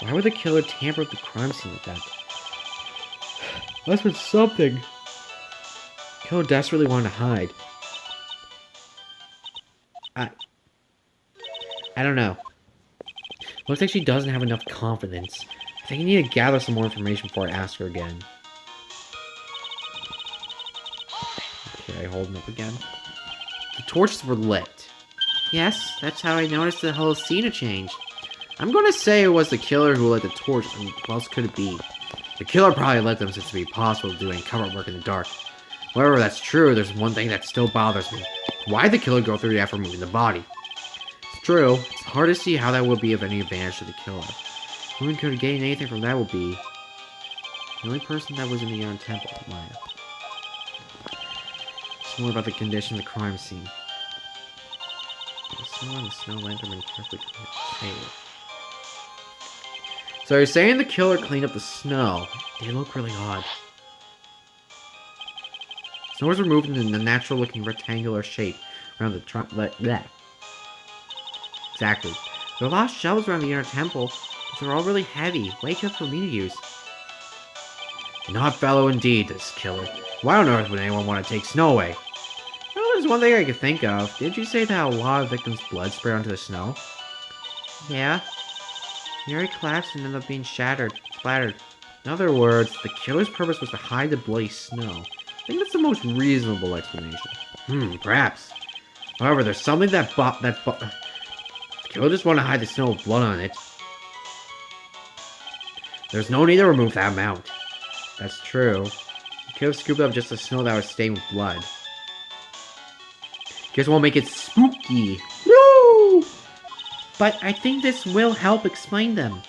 Why would the killer tamper with the crime scene like that? Must have been something. The killer desperately wanted to hide. I don't know. Looks like she doesn't have enough confidence. I think I need to gather some more information before I ask her again. Okay, hold them up again. The torches were lit. Yes, that's how I noticed the whole scene had changed. I'm gonna say it was the killer who lit the torch. I mean, what else could it be? The killer probably lit them since it would be possible to do any cover work in the dark. However, that's true, there's one thing that still bothers me. Why'd the killer go through the effort of moving the body? It's true, it's hard to see how that would be of any advantage to the killer. No one could have gained anything from that would be the only person that was in the Iron Temple, Maya. It's more about the condition of the crime scene. The snow on the snow lantern been carefully cleaned. So you're saying the killer cleaned up the snow? They look really odd. Snow was removed in a natural-looking rectangular shape around the trunk. Exactly. There are a lot of shelves around the inner temple, but they're all really heavy, way too for me to use. An odd fellow indeed, this killer. Why on earth would anyone want to take snow away? Well, there's one thing I could think of. Didn't you say that a lot of victims' blood sprayed onto the snow? Yeah. Mary collapsed and ended up being splattered. In other words, the killer's purpose was to hide the bloody snow. I think that's the most reasonable explanation. Perhaps. However, there's something the killer just wanted to hide the snow with blood on it. There's no need to remove that amount. That's true. You could have scooped up just the snow that was stained with blood. Guess we'll make it spooky. Woo! But I think this will help explain them.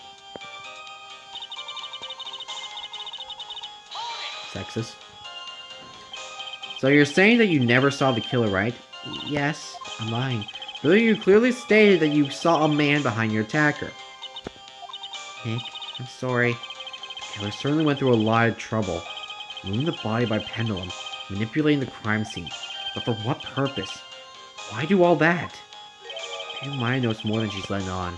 Sexist. So you're saying that you never saw the killer, right? Yes, I'm lying. But you clearly stated that you saw a man behind your attacker. Nick, I'm sorry. The killer certainly went through a lot of trouble. Moving the body by pendulum, manipulating the crime scene. But for what purpose? Why do all that? Maybe Maya knows more than she's letting on.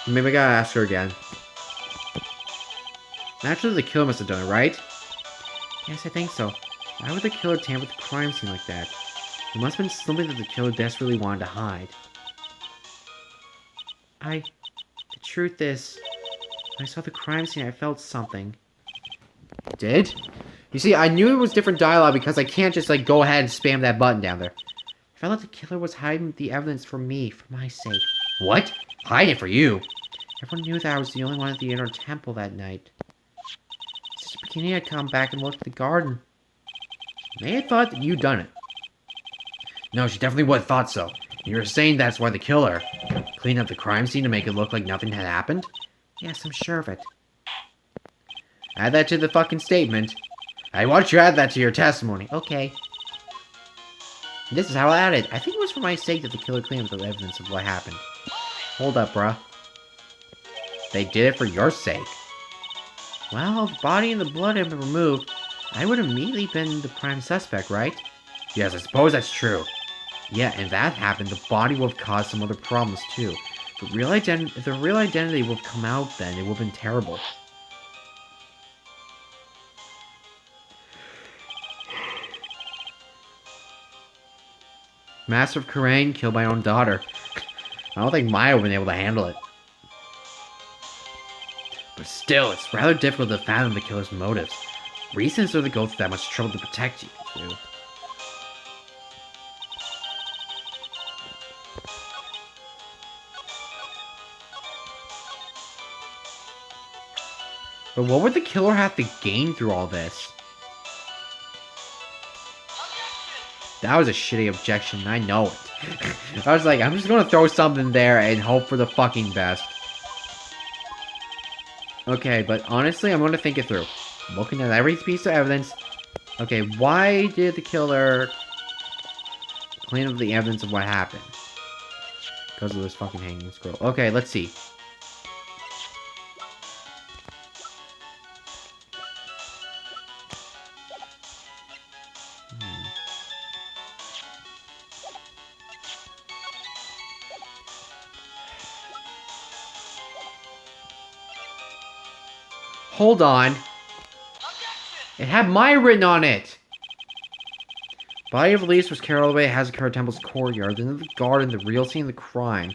Maybe I gotta ask her again. Naturally, the killer must have done it, right? Yes, I think so. Why would the killer tamper with the crime scene like that? It must have been something that the killer desperately wanted to hide. The truth is, when I saw the crime scene, I felt something. Did? You see, I knew it was different dialogue because I can't just, like, go ahead and spam that button down there. I felt like the killer was hiding the evidence from me, for my sake. What? Hiding it for you? Everyone knew that I was the only one at the inner temple that night. Since the beginning, I'd come back and looked at the garden. May have thought that you'd done it. No, she definitely would have thought so. You're saying that's why the killer cleaned up the crime scene to make it look like nothing had happened? Yes, I'm sure of it. Add that to the fucking statement. I want you to add that to your testimony. Okay. This is how I added. I think it was for my sake that the killer claimed the evidence of what happened. Hold up, bruh. They did it for your sake. Well, if the body and the blood had been removed, I would have immediately been the prime suspect, right? Yes, I suppose that's true. Yeah, and if that happened, the body would have caused some other problems, too. If the real identity would have come out then, it would have been terrible. Master of Karain killed my own daughter. I don't think Maya would have been able to handle it. But still, it's rather difficult to fathom the killer's motives. Reasons are to go through that much trouble to protect you, too. But what would the killer have to gain through all this? That was a shitty objection, I know it. I was like, I'm just gonna throw something there and hope for the fucking best. Okay, but honestly, I'm gonna think it through. I'm looking at every piece of evidence. Okay, why did the killer clean up the evidence of what happened? Because of this fucking hanging scroll. Okay, let's see. Hold on. It had Maya written on it. Body of Elise was carried all the way to Hazakura Temple's courtyard. Then the garden, the real scene of the crime.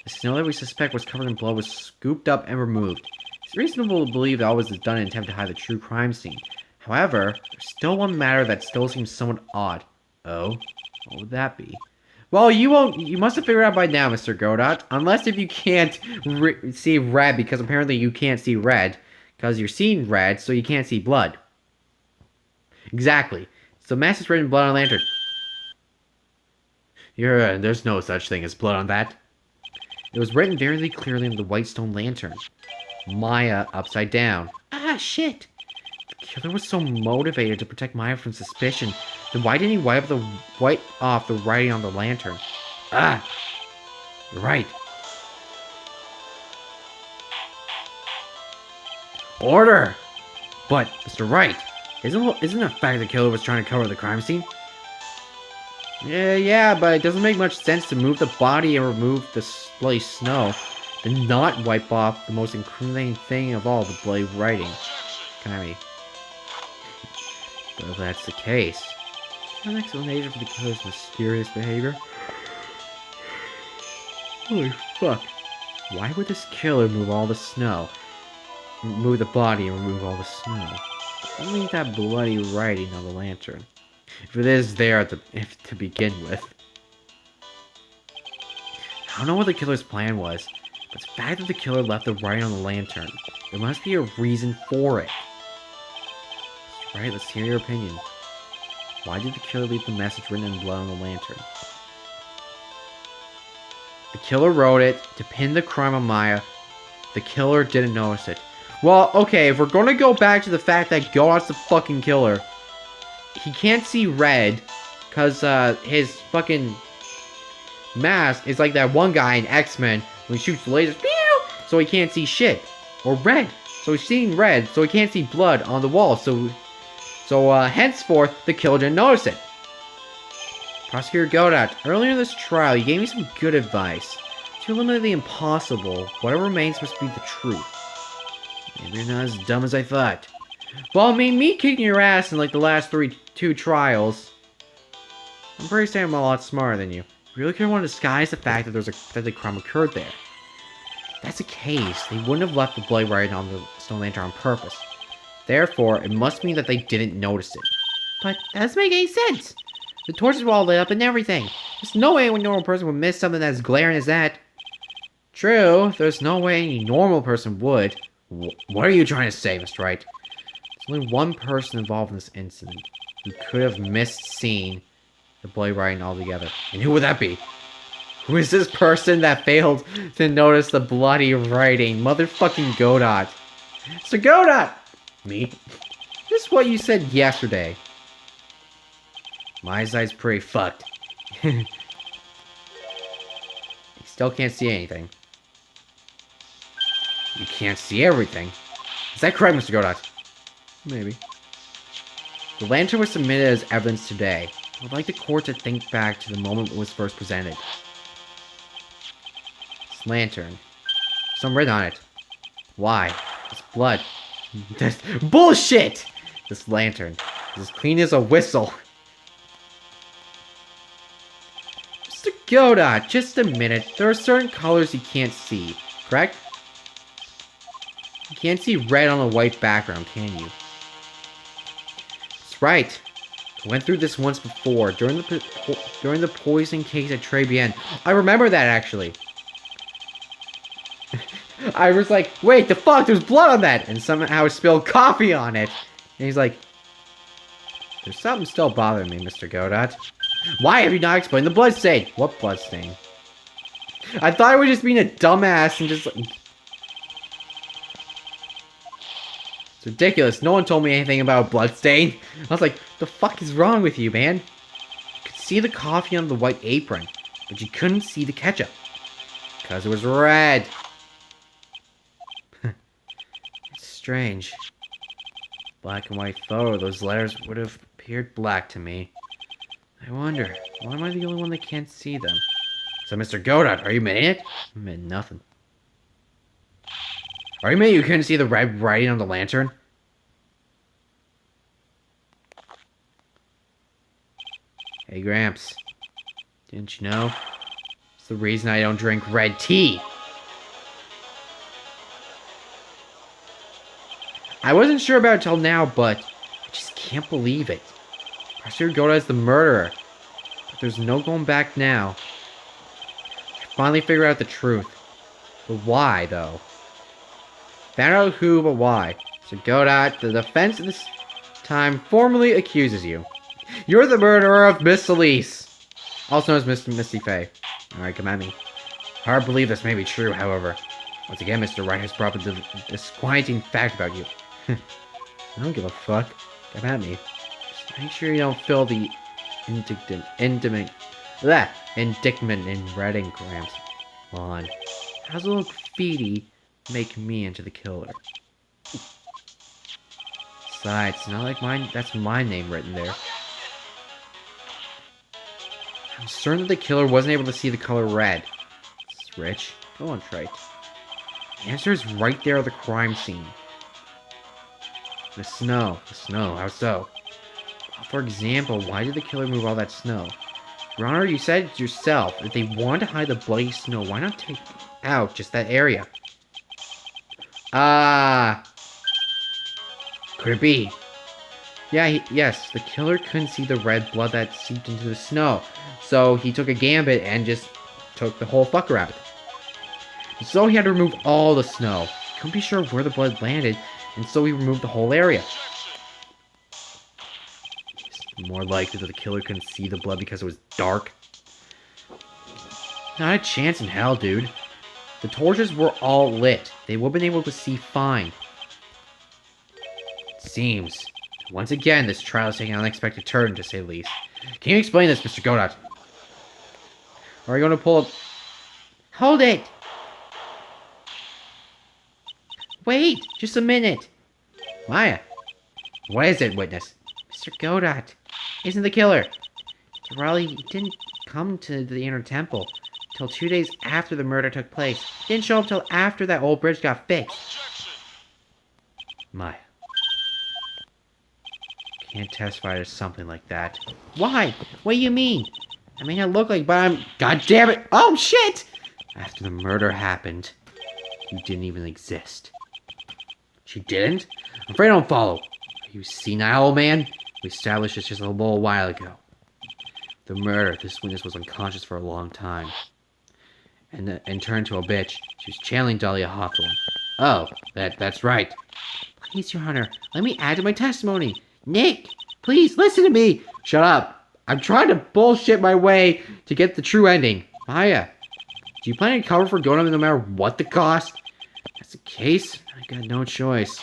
The snow that we suspect was covered in blood was scooped up and removed. It's reasonable to believe that all was done in an attempt to hide the true crime scene. However, there's still one matter that still seems somewhat odd. Oh? What would that be? Well, you must have figured out by now, Mr. Godot. Unless if you can't see red, because apparently you can't see red. Because you're seeing red, so you can't see blood. Exactly. So mass is written blood on a lantern. There's no such thing as blood on that. It was written very clearly on the white stone lantern. Maya upside down. Ah, shit. The killer was so motivated to protect Maya from suspicion. Then why didn't he wipe off the writing on the lantern? Ah! You're right. Order! But, Mr. Wright, isn't the fact the killer was trying to cover the crime scene? Yeah, but it doesn't make much sense to move the body and remove the bloody snow, then not wipe off the most incriminating thing of all, the bloody writing. Kinda. But if that's the case, an explanation for the killer's mysterious behavior? Holy fuck. Why would this killer move all the snow? Move the body and remove all the snow. Only that bloody writing on the lantern. If it is there to begin with. I don't know what the killer's plan was, but the fact that the killer left the writing on the lantern, there must be a reason for it. Right, let's hear your opinion. Why did the killer leave the message written in blood on the lantern? The killer wrote it to pin the crime on Maya. The killer didn't notice it. Well, okay, if we're gonna go back to the fact that God's the fucking killer, he can't see red, because his fucking mask is like that one guy in X-Men when he shoots lasers, pew, so he can't see shit. Or red, so he's seeing red, so he can't see blood on the wall, so henceforth, the killer didn't notice it. Prosecutor Godot, earlier in this trial, you gave me some good advice. To eliminate the impossible, whatever remains must be the truth. Maybe you're not as dumb as I thought. Well, I mean, me kicking your ass in like the last two trials, I'm pretty sure I'm a lot smarter than you. You really couldn't want to disguise the fact that the crime occurred there. If that's the case, they wouldn't have left the bloody writing on the stone lantern on purpose. Therefore, it must mean that they didn't notice it. But that doesn't make any sense. The torches were all lit up and everything. There's no way any normal person would miss something as glaring as that. True, there's no way any normal person would. What are you trying to say, Mr. Wright? There's only one person involved in this incident who could have missed seeing the bloody writing altogether. And who would that be? Who is this person that failed to notice the bloody writing? Motherfucking Godot. Sir Godot! Me? This is what you said yesterday. My eyesight's pretty fucked. He still can't see anything. You can't see everything. Is that correct, Mr. Godot? Maybe. The lantern was submitted as evidence today. I would like the court to think back to the moment it was first presented. This lantern. Some written on it. Why? It's blood. This bullshit! This lantern is as clean as a whistle. Mr. Godot, just a minute. There are certain colors you can't see, correct? You can't see red on a white background, can you? That's right. I went through this once before, during the poison case at Tribulations. I remember that, actually. I was like, wait, the fuck, there's blood on that! And somehow I spilled coffee on it. And he's like, there's something still bothering me, Mr. Godot. Why have you not explained the blood stain? What blood stain? I thought I was just being a dumbass and just like... It's ridiculous. No one told me anything about a blood stain. I was like, the fuck is wrong with you, man? You could see the coffee on the white apron, but you couldn't see the ketchup. Because it was red. It's strange. Black and white photo, those letters would have appeared black to me. I wonder, why am I the only one that can't see them? So, Mr. Godot, are you admitting it? I meant nothing. Are you admitting you couldn't see the red writing on the lantern? Hey, Gramps. Didn't you know? It's the reason I don't drink red tea. I wasn't sure about it till now, but I just can't believe it. Professor Godot is the murderer. But there's no going back now. I finally figured out the truth. But why, though? Found out who, but why. So Godot, the defense this time formally accuses you. You're the murderer of Miss Elise, also known as Miss Misty Faye. Alright, come at me. Hard to believe this may be true, however. Once again, Mr. Wright has brought up the disquieting fact about you. I don't give a fuck. Come at me. Just make sure you don't fill the indictment in red ink, Gramps. Come on. How's a little graffiti make me into the killer? Besides, it's not like mine. That's my name written there. I'm certain that the killer wasn't able to see the color red. It's rich. Go on, Wright. The answer is right there at the crime scene. The snow. How so? For example, why did the killer move all that snow? Your Honor, you said it yourself. If they wanted to hide the bloody snow, why not take out just that area? Could it be? Yeah, yes, the killer couldn't see the red blood that seeped into the snow. So he took a gambit and just took the whole fucker out. So he had to remove all the snow. He couldn't be sure where the blood landed, and so he removed the whole area. It's more likely that the killer couldn't see the blood because it was dark. Not a chance in hell, dude. The torches were all lit. They would have been able to see fine. It seems. Once again, this trial is taking an unexpected turn, to say the least. Can you explain this, Mr. Godot? Or are you going to pull up... Hold it! Wait, just a minute. Maya. What is it, witness? Mr. Godot isn't the killer. The rally didn't come to the inner temple till 2 days after the murder took place. Didn't show up till after that old bridge got fixed. Objection. Maya. Can't testify to something like that. Why? What do you mean? I may not look like, but I'm... God damn it! Oh, shit! After the murder happened, you didn't even exist. She didn't? I'm afraid I don't follow. Are you senile, old man? We established this just a little while ago. The murder, this witness was unconscious for a long time. And turned to a bitch. She was channeling Dahlia Hawthorne. Oh, that's right. Please, Your Honor, let me add to my testimony. Nick, please listen to me. Shut up. I'm trying to bullshit my way to get the true ending. Maya, do you plan to cover for going on no matter what the cost? If that's the case, I got no choice.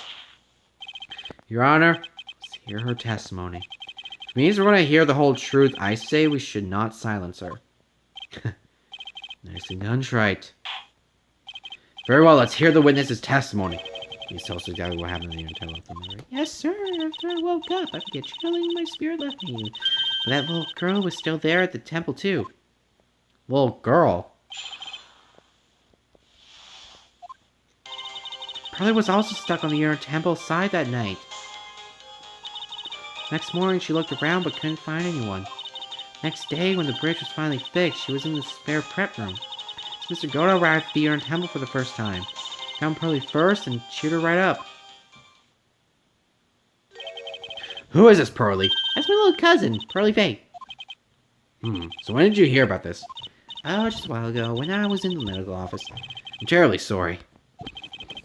Your Honor, let's hear her testimony. It means when I hear the whole truth, I say we should not silence her. Nicely done, Wright. Very well, let's hear the witness's testimony. Please tell us exactly what happened in the hotel. Yes, sir. After I woke up, I began chilling. My spirit left me. But that little girl was still there at the temple, too. Little girl? Pearlie was also stuck on the inner temple side that night. Next morning, she looked around but couldn't find anyone. Next day, when the bridge was finally fixed, she was in the spare prep room. So Mr. Godo arrived at the inner temple for the first time. Found Pearlie first and cheered her right up. Who is this Pearlie? That's my little cousin, Pearlie Faye. So when did you hear about this? Oh, just a while ago, when I was in the medical office. I'm terribly sorry.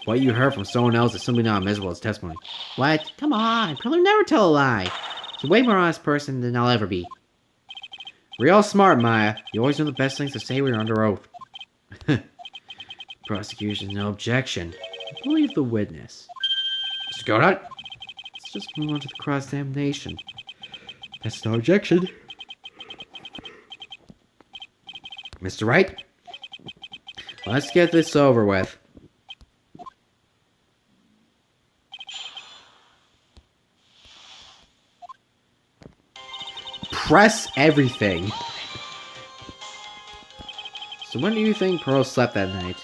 What you heard from someone else is simply not admissible as testimony. What? Come on, Pearlie never tell a lie. She's a way more honest person than I'll ever be. Real smart, Maya. You always know the best things to say when you're under oath. Prosecution, no objection. Believe the witness. Mr. Godot? Let's just move on to the cross-examination. That's no objection. Mr. Wright? Let's get this over with. Press everything. So when do you think Pearl slept that night?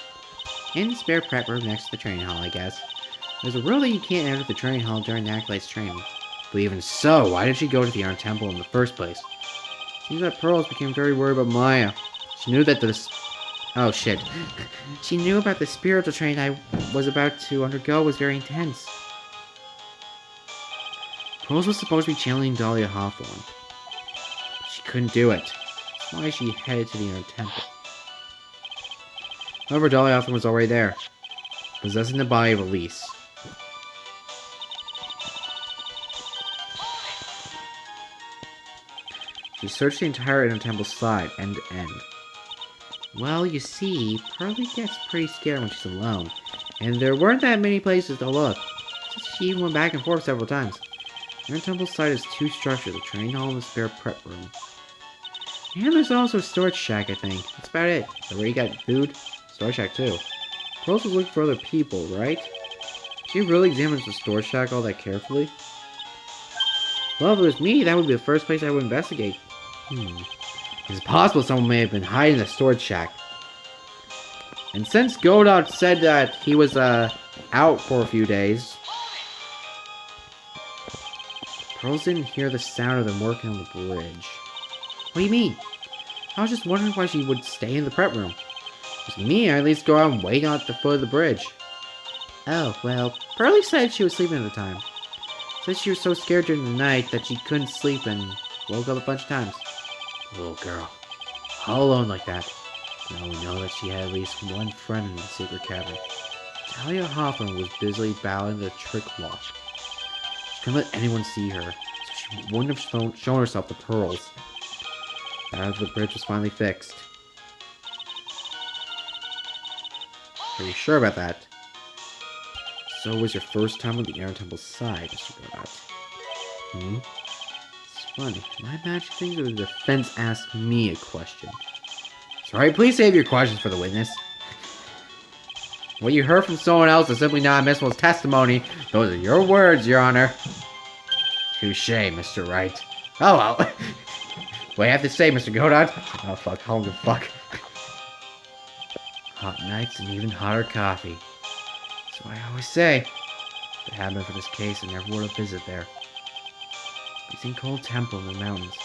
In the spare prep room next to the training hall, I guess. There's a rule that you can't enter the training hall during the acolyte's training. But even so, why did she go to the Iron Temple in the first place? Seems that Pearls became very worried about Maya. She knew that oh shit. She knew about the spiritual training I was about to undergo was very intense. Pearls was supposed to be channeling Dahlia Hawthorne. But she couldn't do it. That's why she headed to the Inner Temple. However, Dahlia Hawthorne was already there, possessing the body of Elise. She searched the entire Inner Temple side, end to end. Well, you see, Pearlie gets pretty scared when she's alone, and there weren't that many places to look. She even went back and forth several times. The Inner Temple side has two structures, a training hall and a spare prep room. And there's also a storage shack, I think. That's about it. So where you got food? Storage shack too. Pearls was looking for other people, right? She really examines the storage shack all that carefully? Well, if it was me, that would be the first place I would investigate. It's possible someone may have been hiding in the storage shack. And since Godot said that he was out for a few days, Pearls didn't hear the sound of them working on the bridge. What do you mean? I was just wondering why she would stay in the prep room. If it was me, I'd at least go out and wait at the foot of the bridge. Oh, well, Pearlie said she was sleeping at the time. Said she was so scared during the night that she couldn't sleep and woke up a bunch of times. Little girl. All alone like that. Now we know that she had at least one friend in the secret cavern. Dahlia Hawthorne was busily battling the trick lock. She couldn't let anyone see her, so she wouldn't have shown herself to Pearls. After the bridge was finally fixed. Are you sure about that? So it was your first time on the Inner Temple side, Mr. Godot. It's funny. My magic things or the defense asked me a question. Sorry, please save your questions for the witness. What you heard from someone else is simply not admissible as testimony. Those are your words, Your Honor. Touché, Mr. Wright. Oh well. What do I have to say, Mr. Godot? Oh fuck, I don't give a fuck. Hot nights and even hotter coffee. That's what I always say. If it hadn't been for this case, I never would have visited there. Facing Cold Temple in the mountains.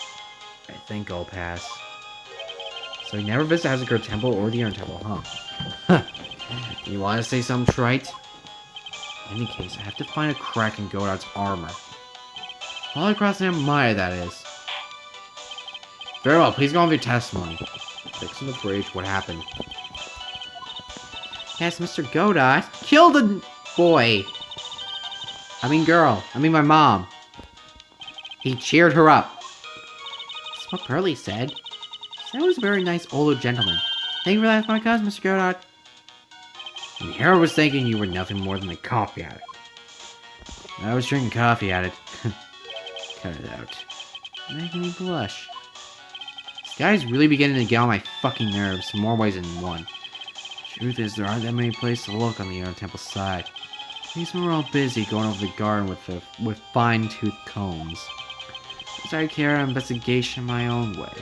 I think I'll pass. So you never visit Hazard Temple or the Iron Temple, huh? You want to say something trite? In any case, I have to find a crack in Godot's armor. All across the Maya, that is. Very well, please go on with your testimony. Fixing the bridge, what happened? Yes, Mr. Godot killed a boy. Girl. My mom. He cheered her up. That's what Pearlie said. That was a very nice older gentleman. Thank you for that, my cousin, Mr. Godot. And Hera was thinking you were nothing more than a copy addict. I was drinking coffee at it. Cut it out. Making me blush. This guy's really beginning to get on my fucking nerves in more ways than one. Truth is, there aren't that many places to look on the Inner Temple side. These men were all busy going over the garden with fine-toothed combs. So I carry out an investigation my own way.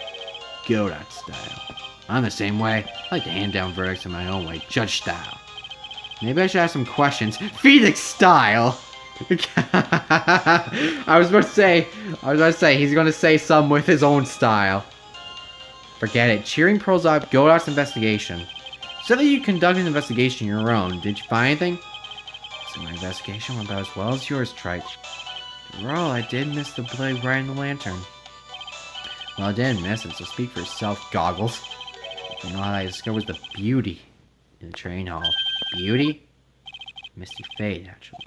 Godot style. I'm the same way. I like to hand down verdicts in my own way, judge style. Maybe I should ask some questions. Phoenix style! I was about to say, he's gonna say some with his own style. Forget it. Cheering pearls up Godot's investigation. So that you conduct an investigation of your own. Did you find anything? So my investigation went about as well as yours, Trite. After all, I did miss the blade right in the lantern. Well, I didn't miss it, so speak for yourself, Goggles. You know how I discovered the beauty in the train hall. Beauty? Misty fade, actually.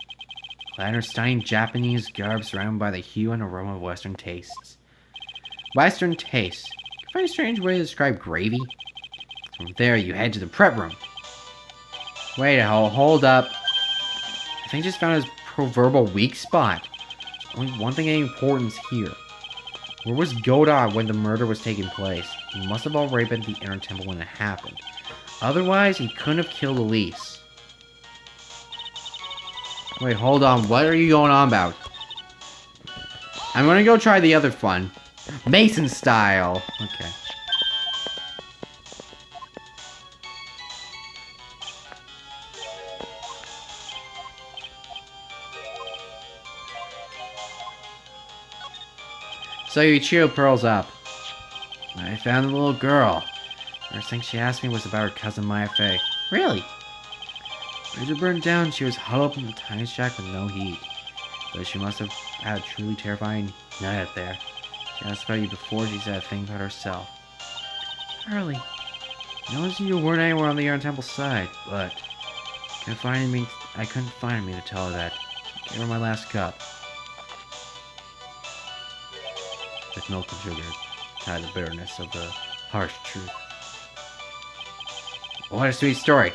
Clad in her stunning Japanese garb surrounded by the hue and aroma of Western tastes. Western tastes? Can you find a strange way to describe gravy? From there, you head to the prep room. Wait a hold up. I think I just found his proverbial weak spot. There's only one thing of importance here. Where was Godot when the murder was taking place? He must have already been at the Inner Temple when it happened. Otherwise, he couldn't have killed Elise. Wait, hold on. What are you going on about? I'm gonna go try the other fun. Mason style. Okay. So you cheer pearls up. I found the little girl. First thing she asked me was about her cousin Maya Fey. Really? After burned down, she was huddled up in the tiny shack with no heat. Though she must have had a truly terrifying night up there. She asked about you before she said a thing about herself. Early. I noticed you weren't anywhere on the Iron Temple side, but I couldn't find me to tell her that. Gave her my last cup. With milk and sugar, tied the bitterness of the harsh truth. What a sweet story.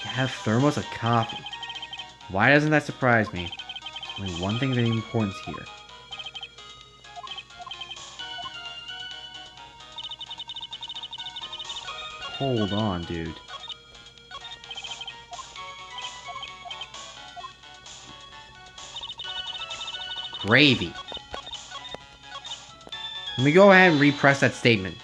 You have thermos of coffee. Why doesn't that surprise me? There's only one thing of any importance here. Hold on, dude. Gravy. Let me go ahead and repress that statement.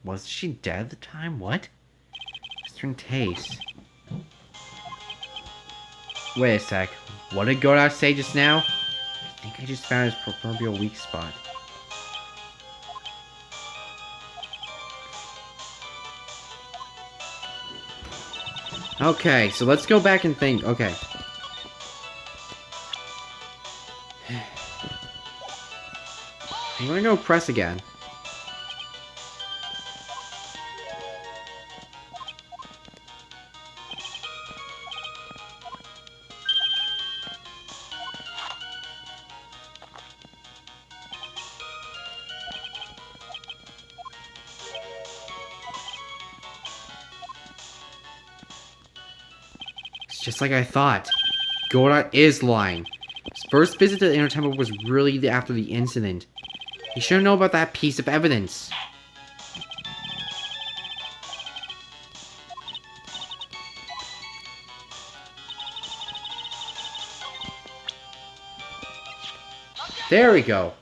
Was she dead at the time? What? Western taste. Wait a sec. What did Godot say just now? I think I just found his proverbial weak spot. Okay, so let's go back and think. Okay. I'm gonna go press again. Just like I thought. Godot is lying. His first visit to the Inner Temple was really after the incident. He should know about that piece of evidence. There we go.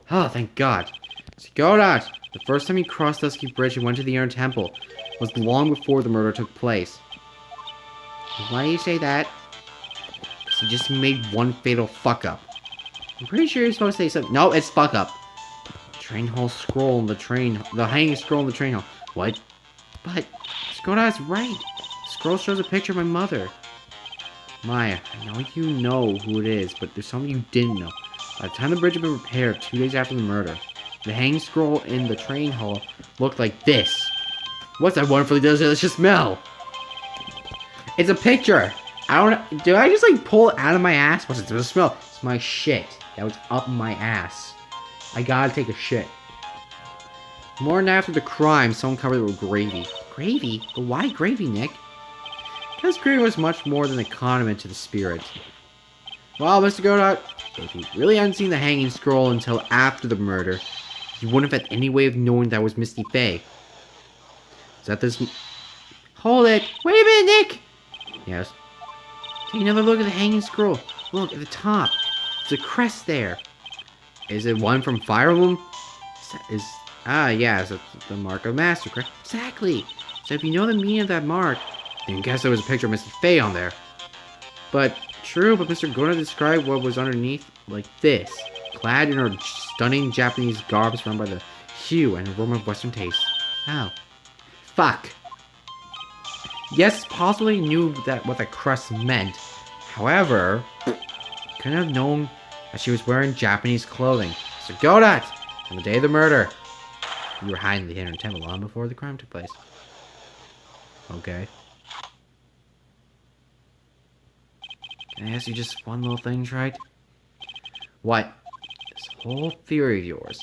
Oh, thank God. So Godot, the first time he crossed Dusky Bridge and went to the Inner Temple was long before the murder took place. Why do you say that? Because he just made one fatal fuck-up. I'm pretty sure you're supposed to say something. No, it's fuck-up. Train hall scroll in the train... The hanging scroll in the train hall. What? But, Godot's right. scroll shows a picture of my mother. Maya, I know you know who it is, but there's something you didn't know. By the time the bridge had been repaired 2 days after the murder, the hanging scroll in the train hall looked like this. What's that wonderfully delicious smell? It's a picture. Did I just like pull it out of my ass? What's it supposed to smell? It's my shit. That was up my ass. I gotta take a shit. More than after the crime, someone covered it with gravy. Gravy? But why gravy, Nick? Because gravy was much more than a condiment to the spirit. Well, Mr. Godot, if you really hadn't seen the hanging scroll until after the murder, you wouldn't have had any way of knowing that was Misty Faye. Is that this... Hold it! Wait a minute, Nick! Yes? Take another look at the hanging scroll. Look, at the top. There's a crest there. Is it one from Fire Emblem? Yeah, it's the mark of Master, correct? Exactly! So if you know the meaning of that mark, then guess there was a picture of Misty Faye on there. But, true, but Mr. Godot described what was underneath like this. Clad in her stunning Japanese garb surrounded by the hue and aroma of Western taste. Oh. Fuck. Yes, possibly knew that what that crest meant. However, couldn't have known that she was wearing Japanese clothing. Mr. Godot! On the day of the murder, you were hiding in the hidden temple long before the crime took place. Okay. Can I ask you just one little thing, Wright? What? This whole theory of yours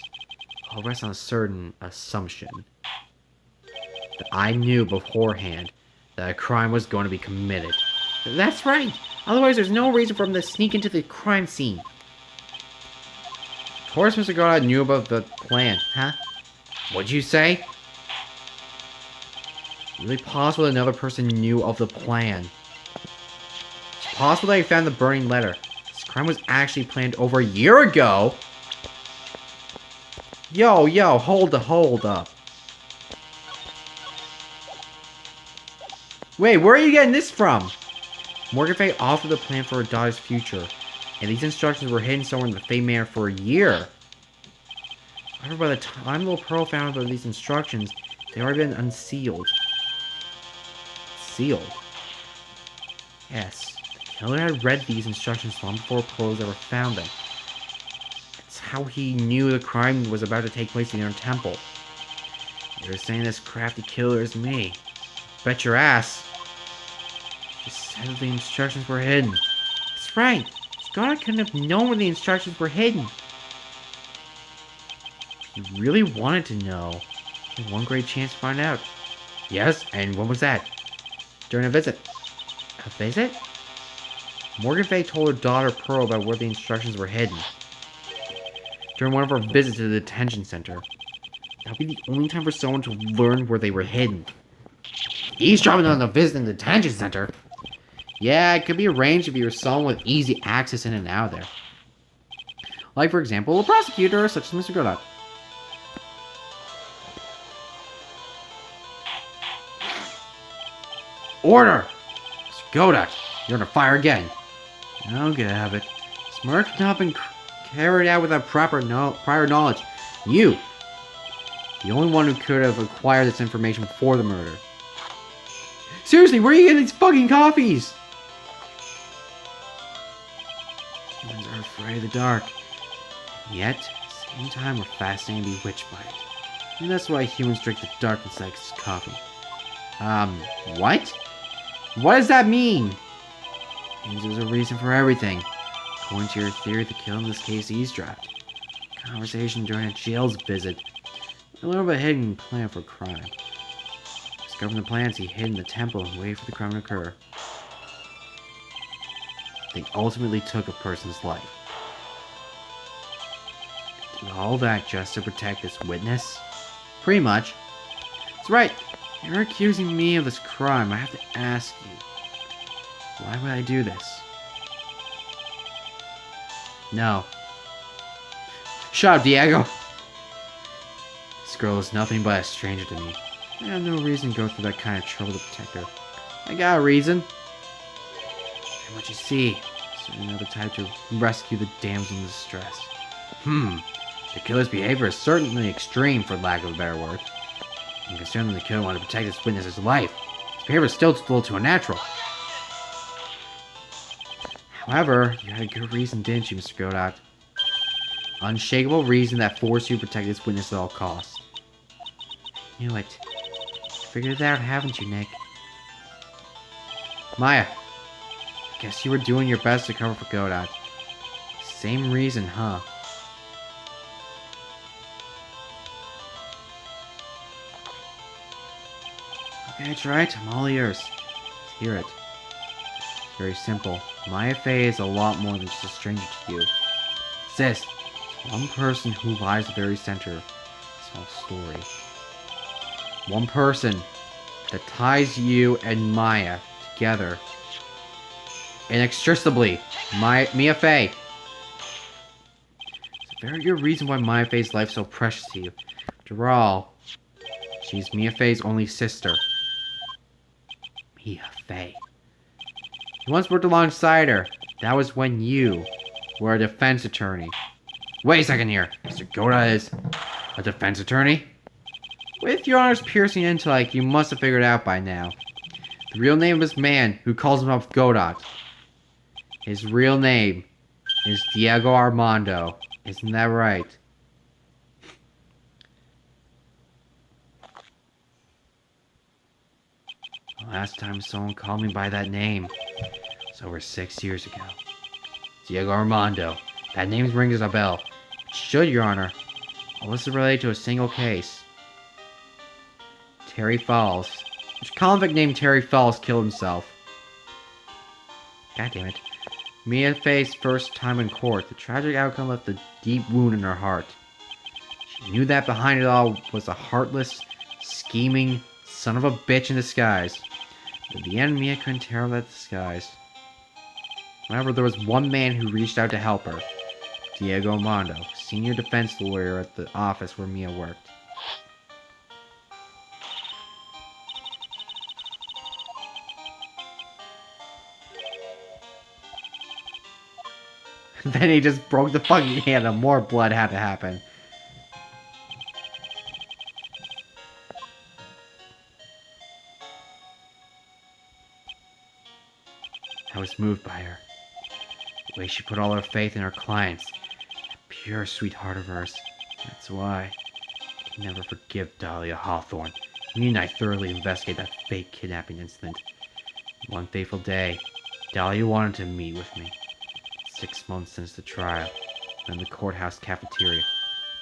all rests on a certain assumption. That I knew beforehand that a crime was going to be committed. That's right! Otherwise there's no reason for him to sneak into the crime scene. Of course Mr. Godot knew about the plan, huh? What'd you say? Really possible that another person knew of the plan. It's possible that he found the burning letter. This crime was actually planned over a year ago! Yo, hold up. Wait, where are you getting this from? Morgan Faye offered the plan for her daughter's future, and these instructions were hidden somewhere in the Faye Manor for a year. However, by the time Little Pearl found out these instructions, they had already been unsealed. Sealed? Yes, the killer had read these instructions long before Pearls ever found them. That's how he knew the crime was about to take place in the inner temple. You're saying this crafty killer is me. Bet your ass. Just said the instructions were hidden. That's right. Scott couldn't have known where the instructions were hidden. If you really wanted to know, you had one great chance to find out. Yes, and when was that? During a visit. A visit? Morgan Faye told her daughter Pearl about where the instructions were hidden. During one of her visits to the detention center. That would be the only time for someone to learn where they were hidden. Eavesdropping on the visit in the detention center? Yeah, it could be arranged if you were someone with easy access in and out of there. Like, for example, a prosecutor such as Mr. Godot. Order! Mr. Godot, you're under fire again. I'll get out of it. This murder could not have been carried out without prior knowledge. You, the only one who could have acquired this information before the murder. Seriously, where are you getting these fucking copies? Humans are afraid of the dark. Yet, at the same time, we're fascinated and bewitched by it. And that's why humans drink the darkness like it's coffee. What? What does that mean? Means there's a reason for everything. According to your theory, the killer in this case eavesdropped. Conversation during a jail's visit. A little bit hidden plan for crime. Discovering the plans, he hid in the temple and waited for the crime to occur. They ultimately took a person's life. Did all that just to protect this witness? Pretty much. That's right. You're accusing me of this crime. I have to ask you. Why would I do this? No. Shut up, Diego! This girl is nothing but a stranger to me. I have no reason to go through that kind of trouble to protect her. I got a reason. And what you see is another type to rescue the damsel in distress. The killer's behavior is certainly extreme, for lack of a better word. And considering the killer wanted to protect his witness's life, His behavior was still a little too unnatural. However, you had a good reason, didn't you, Mr. Godot? Unshakable reason that forced you to protect this witness at all costs. Knew it. Figured it out, haven't you, Nick? Maya, guess you were doing your best to cover for Godot. Same reason, huh? Okay, that's right. I'm all ears. Let's hear it. It's very simple. Maya Fey is a lot more than just a stranger to you. Sis, one person who lies at the very center of this whole story. One person that ties you and Maya together inextricably. Mia Fey. It's a very good reason why Maya Fey's life is so precious to you. After all, she's Mia Fey's only sister. Mia Fey. You once worked alongside her. That was when you were a defense attorney. Wait a second here. Mr. Godot is a defense attorney? With your honor's piercing intellect, you must have figured it out by now. The real name of this man who calls himself Godot. His real name is Diego Armando. Isn't that right? The last time someone called me by that name was over 6 years ago. Diego Armando. That name rings a bell. It should, Your Honor. All this is related to a single case. Terry Falls. Which convict named Terry Falls killed himself? God damn it. Mia Fey's first time in court. The tragic outcome left a deep wound in her heart. She knew that behind it all was a heartless, scheming son of a bitch in disguise. But in the end, Mia couldn't tear that disguise. However, there was one man who reached out to help her. Diego Armando, senior defense lawyer at the office where Mia worked. Then he just broke the fucking hand and more blood had to happen. I was moved by her. The way she put all her faith in her clients. That pure sweetheart of hers. That's why I can never forgive Dahlia Hawthorne. Me and I thoroughly investigate that fake kidnapping incident. One fateful day, Dahlia wanted to meet with me. 6 months since the trial. In the courthouse cafeteria.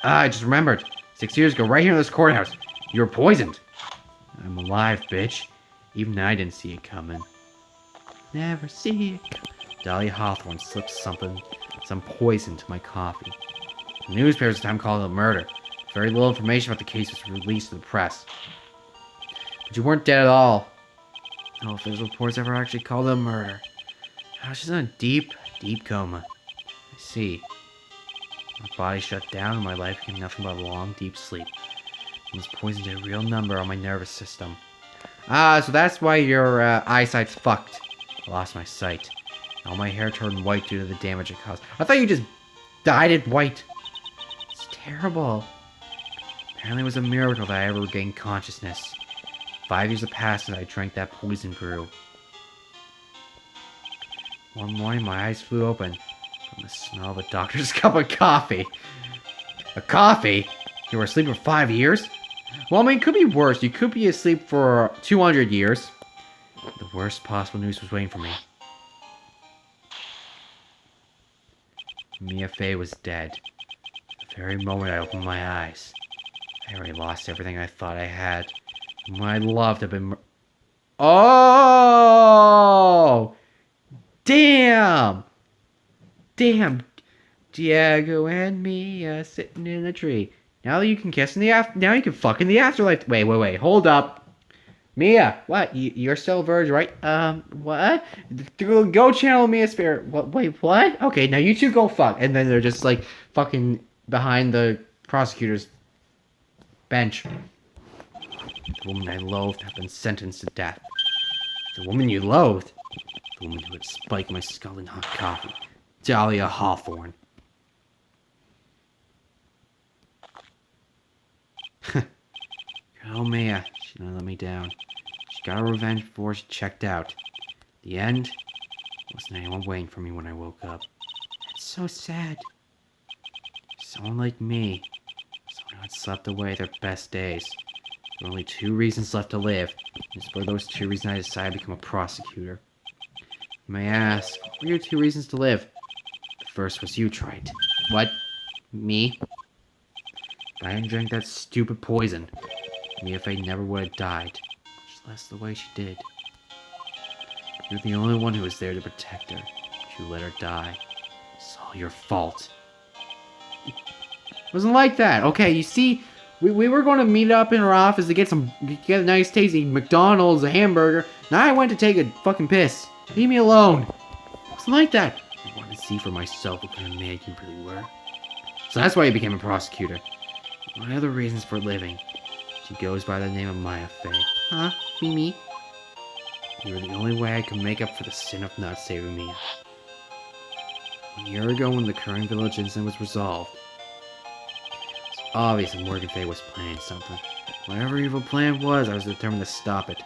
Ah, I just remembered. 6 years ago, right here in this courthouse. You were poisoned. I'm alive, bitch. Even I didn't see it coming. Never see it coming. Dahlia Hawthorne slipped some poison to my coffee. The newspapers at the time called it a murder. Very little information about the case was released to the press. But you weren't dead at all. No official reports ever actually called it a murder. I was just in a deep coma. I see. My body shut down and my life became nothing but a long, deep sleep. And this poison did a real number on my nervous system. Ah, so that's why your eyesight's fucked. I lost my sight. All my hair turned white due to the damage it caused. I thought you just dyed it white. It's terrible. Apparently it was a miracle that I ever regained consciousness. 5 years have passed since I drank that poison brew. One morning, my eyes flew open from the smell of a doctor's cup of coffee. A coffee? You were asleep for 5 years? Well, I mean, it could be worse. You could be asleep for 200 years. The worst possible news was waiting for me. Mia Fey was dead. The very moment I opened my eyes, I already lost everything I thought I had. And what I loved had been... Oh! Damn! Damn! Diego and Mia sitting in a tree. Now you can kiss in the now you can fuck in the afterlife. Wait. Hold up. Mia, what? You're still a virgin, right? What? Go channel Mia Spirit. What? Wait, what? Okay, now you two go fuck. And then they're just like fucking behind the prosecutor's bench. The woman I loathed had been sentenced to death. The woman you loathed? The woman who had spiked my skull in hot coffee. Dahlia Hawthorne. Oh, Mia. She didn't let me down. She got her revenge before she checked out. The end, wasn't anyone waiting for me when I woke up. It's so sad. Someone like me, someone who had slept away their best days. There were only 2 reasons left to live. It's for those 2 reasons I decided to become a prosecutor. You may ask, what were your 2 reasons to live? The first was you, Wright. What? Me? If I hadn't drank that stupid poison, Mia Fey never would have died. Much less the way she did. You're the only one who was there to protect her. But you let her die. It's all your fault. It wasn't like that. Okay, you see, we were going to meet up in her office to get a nice tasty McDonald's, a hamburger. Now I went to take a fucking piss. Leave me alone. It wasn't like that. I wanted to see for myself what kind of man you really were. So that's why I became a prosecutor. My other reasons for living. She goes by the name of Maya Fey. Huh? Me? You were the only way I could make up for the sin of not saving Mia. 1 year ago, when the current village incident was resolved, it's obvious that Morgan Fey was planning something. Whatever evil plan was, I was determined to stop it.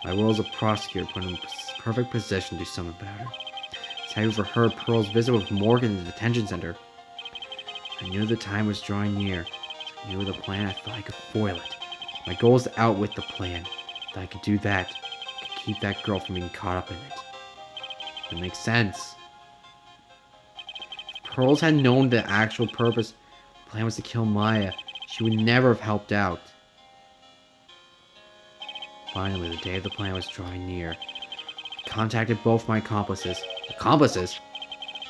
My role as a prosecutor put him in a perfect position to do something about her. It's how I overheard Pearl's visit with Morgan in the detention center. I knew the time was drawing near. I knew the plan. I thought I could foil it. My goal is to outwit the plan. If I could do that, I could keep that girl from being caught up in it. It makes sense. If Pearls had known the actual purpose, the plan was to kill Maya, she would never have helped out. Finally, the day of the plan was drawing near. I contacted both my accomplices. Accomplices?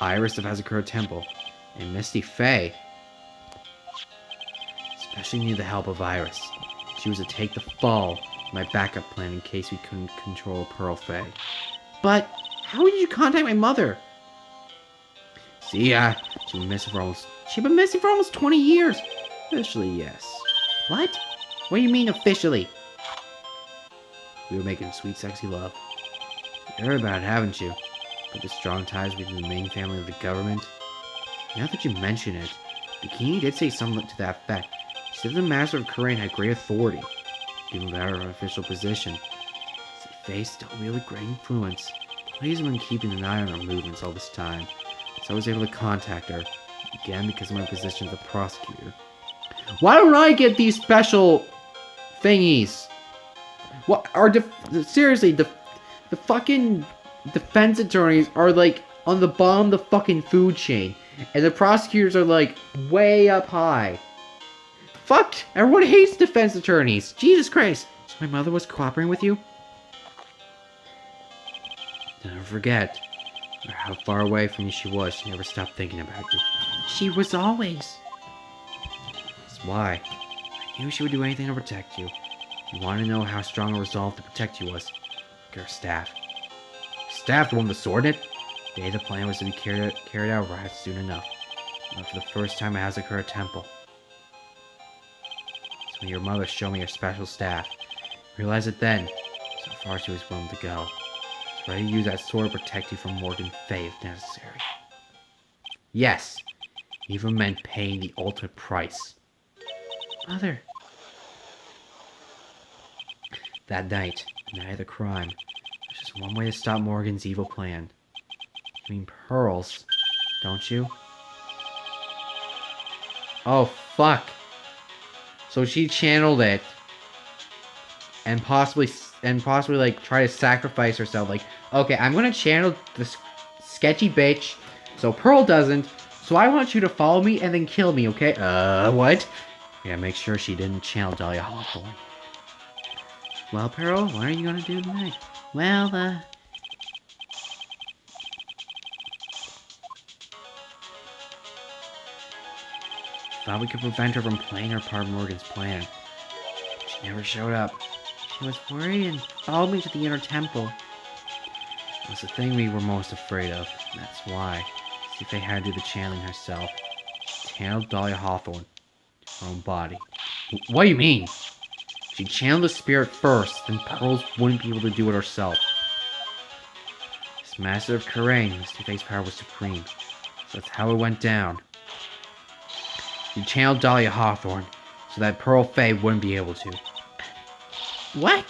Iris of Hazakura Temple and Misty Fey. Especially needed the help of Iris. She was to take the fall in my backup plan in case we couldn't control Pearl Fey. But how did you contact my mother? See, she's been missing for almost 20 years. Officially, yes. What? What do you mean officially? We were making sweet, sexy love. You heard about it, haven't you? But the strong ties between the main family of the government. Now that you mention it, Bikini did say something to that effect. She said the Master of Kurain had great authority, given her an official position. She faced a really great influence. He's been keeping an eye on her movements all this time, so I was able to contact her, again because of my position as a prosecutor. Why don't I get these special thingies? What are seriously, the fucking defense attorneys are like on the bottom of the fucking food chain, and the prosecutors are like way up high. Fuck! Everyone hates defense attorneys. Jesus Christ! So my mother was cooperating with you? Never forget, no matter how far away from you she was, she never stopped thinking about you. She was always. That's why. I knew she would do anything to protect you. You want to know how strong a resolve to protect you was? Look at her staff. Staff, the one with the sword in it? The day the plan was to be carried out right soon enough. But for the first time at Hazakura Temple. So when your mother showed me her special staff, I realized it then, so far she was willing to go. She was ready to use that sword to protect you from Morgan Fey if necessary. Yes, even meant paying the ultimate price. Mother. That night, the night of the crime, there's just one way to stop Morgan's evil plan. You mean pearls, don't you? Oh, fuck. So she channeled it and possibly like try to sacrifice herself. Like, okay, I'm gonna channel this sketchy bitch so Pearl doesn't. So I want you to follow me and then kill me, okay? What? Yeah, make sure she didn't channel Dahlia Hawthorne. Well, Pearl, what are you gonna do tonight? Well, thought we could prevent her from playing her part of Morgan's plan. She never showed up. She was worried and followed me to the inner temple. It was the thing we were most afraid of. That's why. See if they had to do the channeling herself. She channeled Dahlia Hawthorne to her own body. What do you mean? She channeled the spirit first, then Pearls wouldn't be able to do it herself. As Master of Kurain, Misty Fey's power was supreme. So that's how it went down. She channeled Dahlia Hawthorne, so that Pearl Fey wouldn't be able to. What?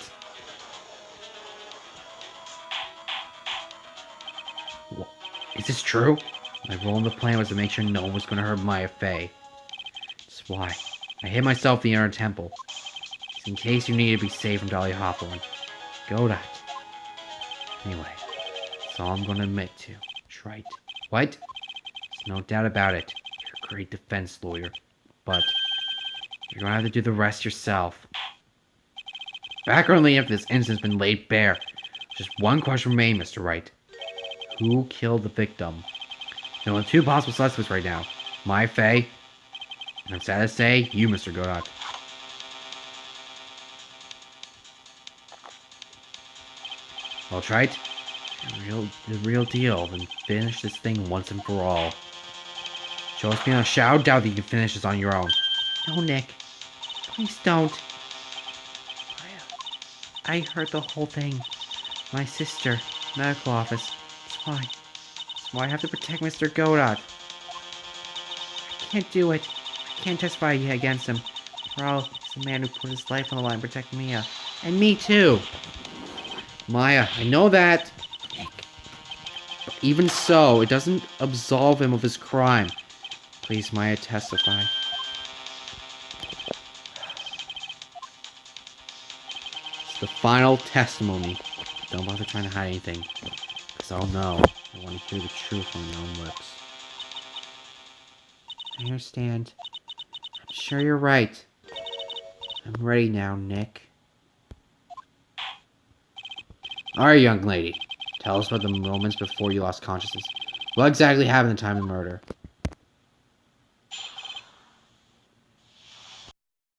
this true? My role in the plan was to make sure no one was going to hurt Maya Fey. That's why I hid myself in the inner temple. Just in case you needed to be saved from Dahlia Hawthorne. Go that. Anyway, that's all I'm going to admit to. Right. What? There's no doubt about it. You're a great defense lawyer. But you're going to have to do the rest yourself. Background leading up to this incident has been laid bare. Just one question remains, Mr. Wright. Who killed the victim? There are only two possible suspects right now. Maya Fey, and I'm sad to say, you, Mr. Godot. Well, Trite, the real deal, then finish this thing once and for all. Show us beyond a shadow of doubt that you can finish this on your own. No, Nick. Please don't. I heard the whole thing. My sister, medical office. That's why I have to protect Mr. Godot. I can't do it. I can't testify against him. After all, he's the man who put his life on the line to protect Mia. And me too. Maya, I know that. But even so, it doesn't absolve him of his crime. Please, Maya, testify. It's the final testimony. Don't bother trying to hide anything. Because I'll know. I want to hear the truth from your own lips. I understand. I'm sure you're right. I'm ready now, Nick. Alright, young lady. Tell us about the moments before you lost consciousness. What exactly happened at the time of the murder?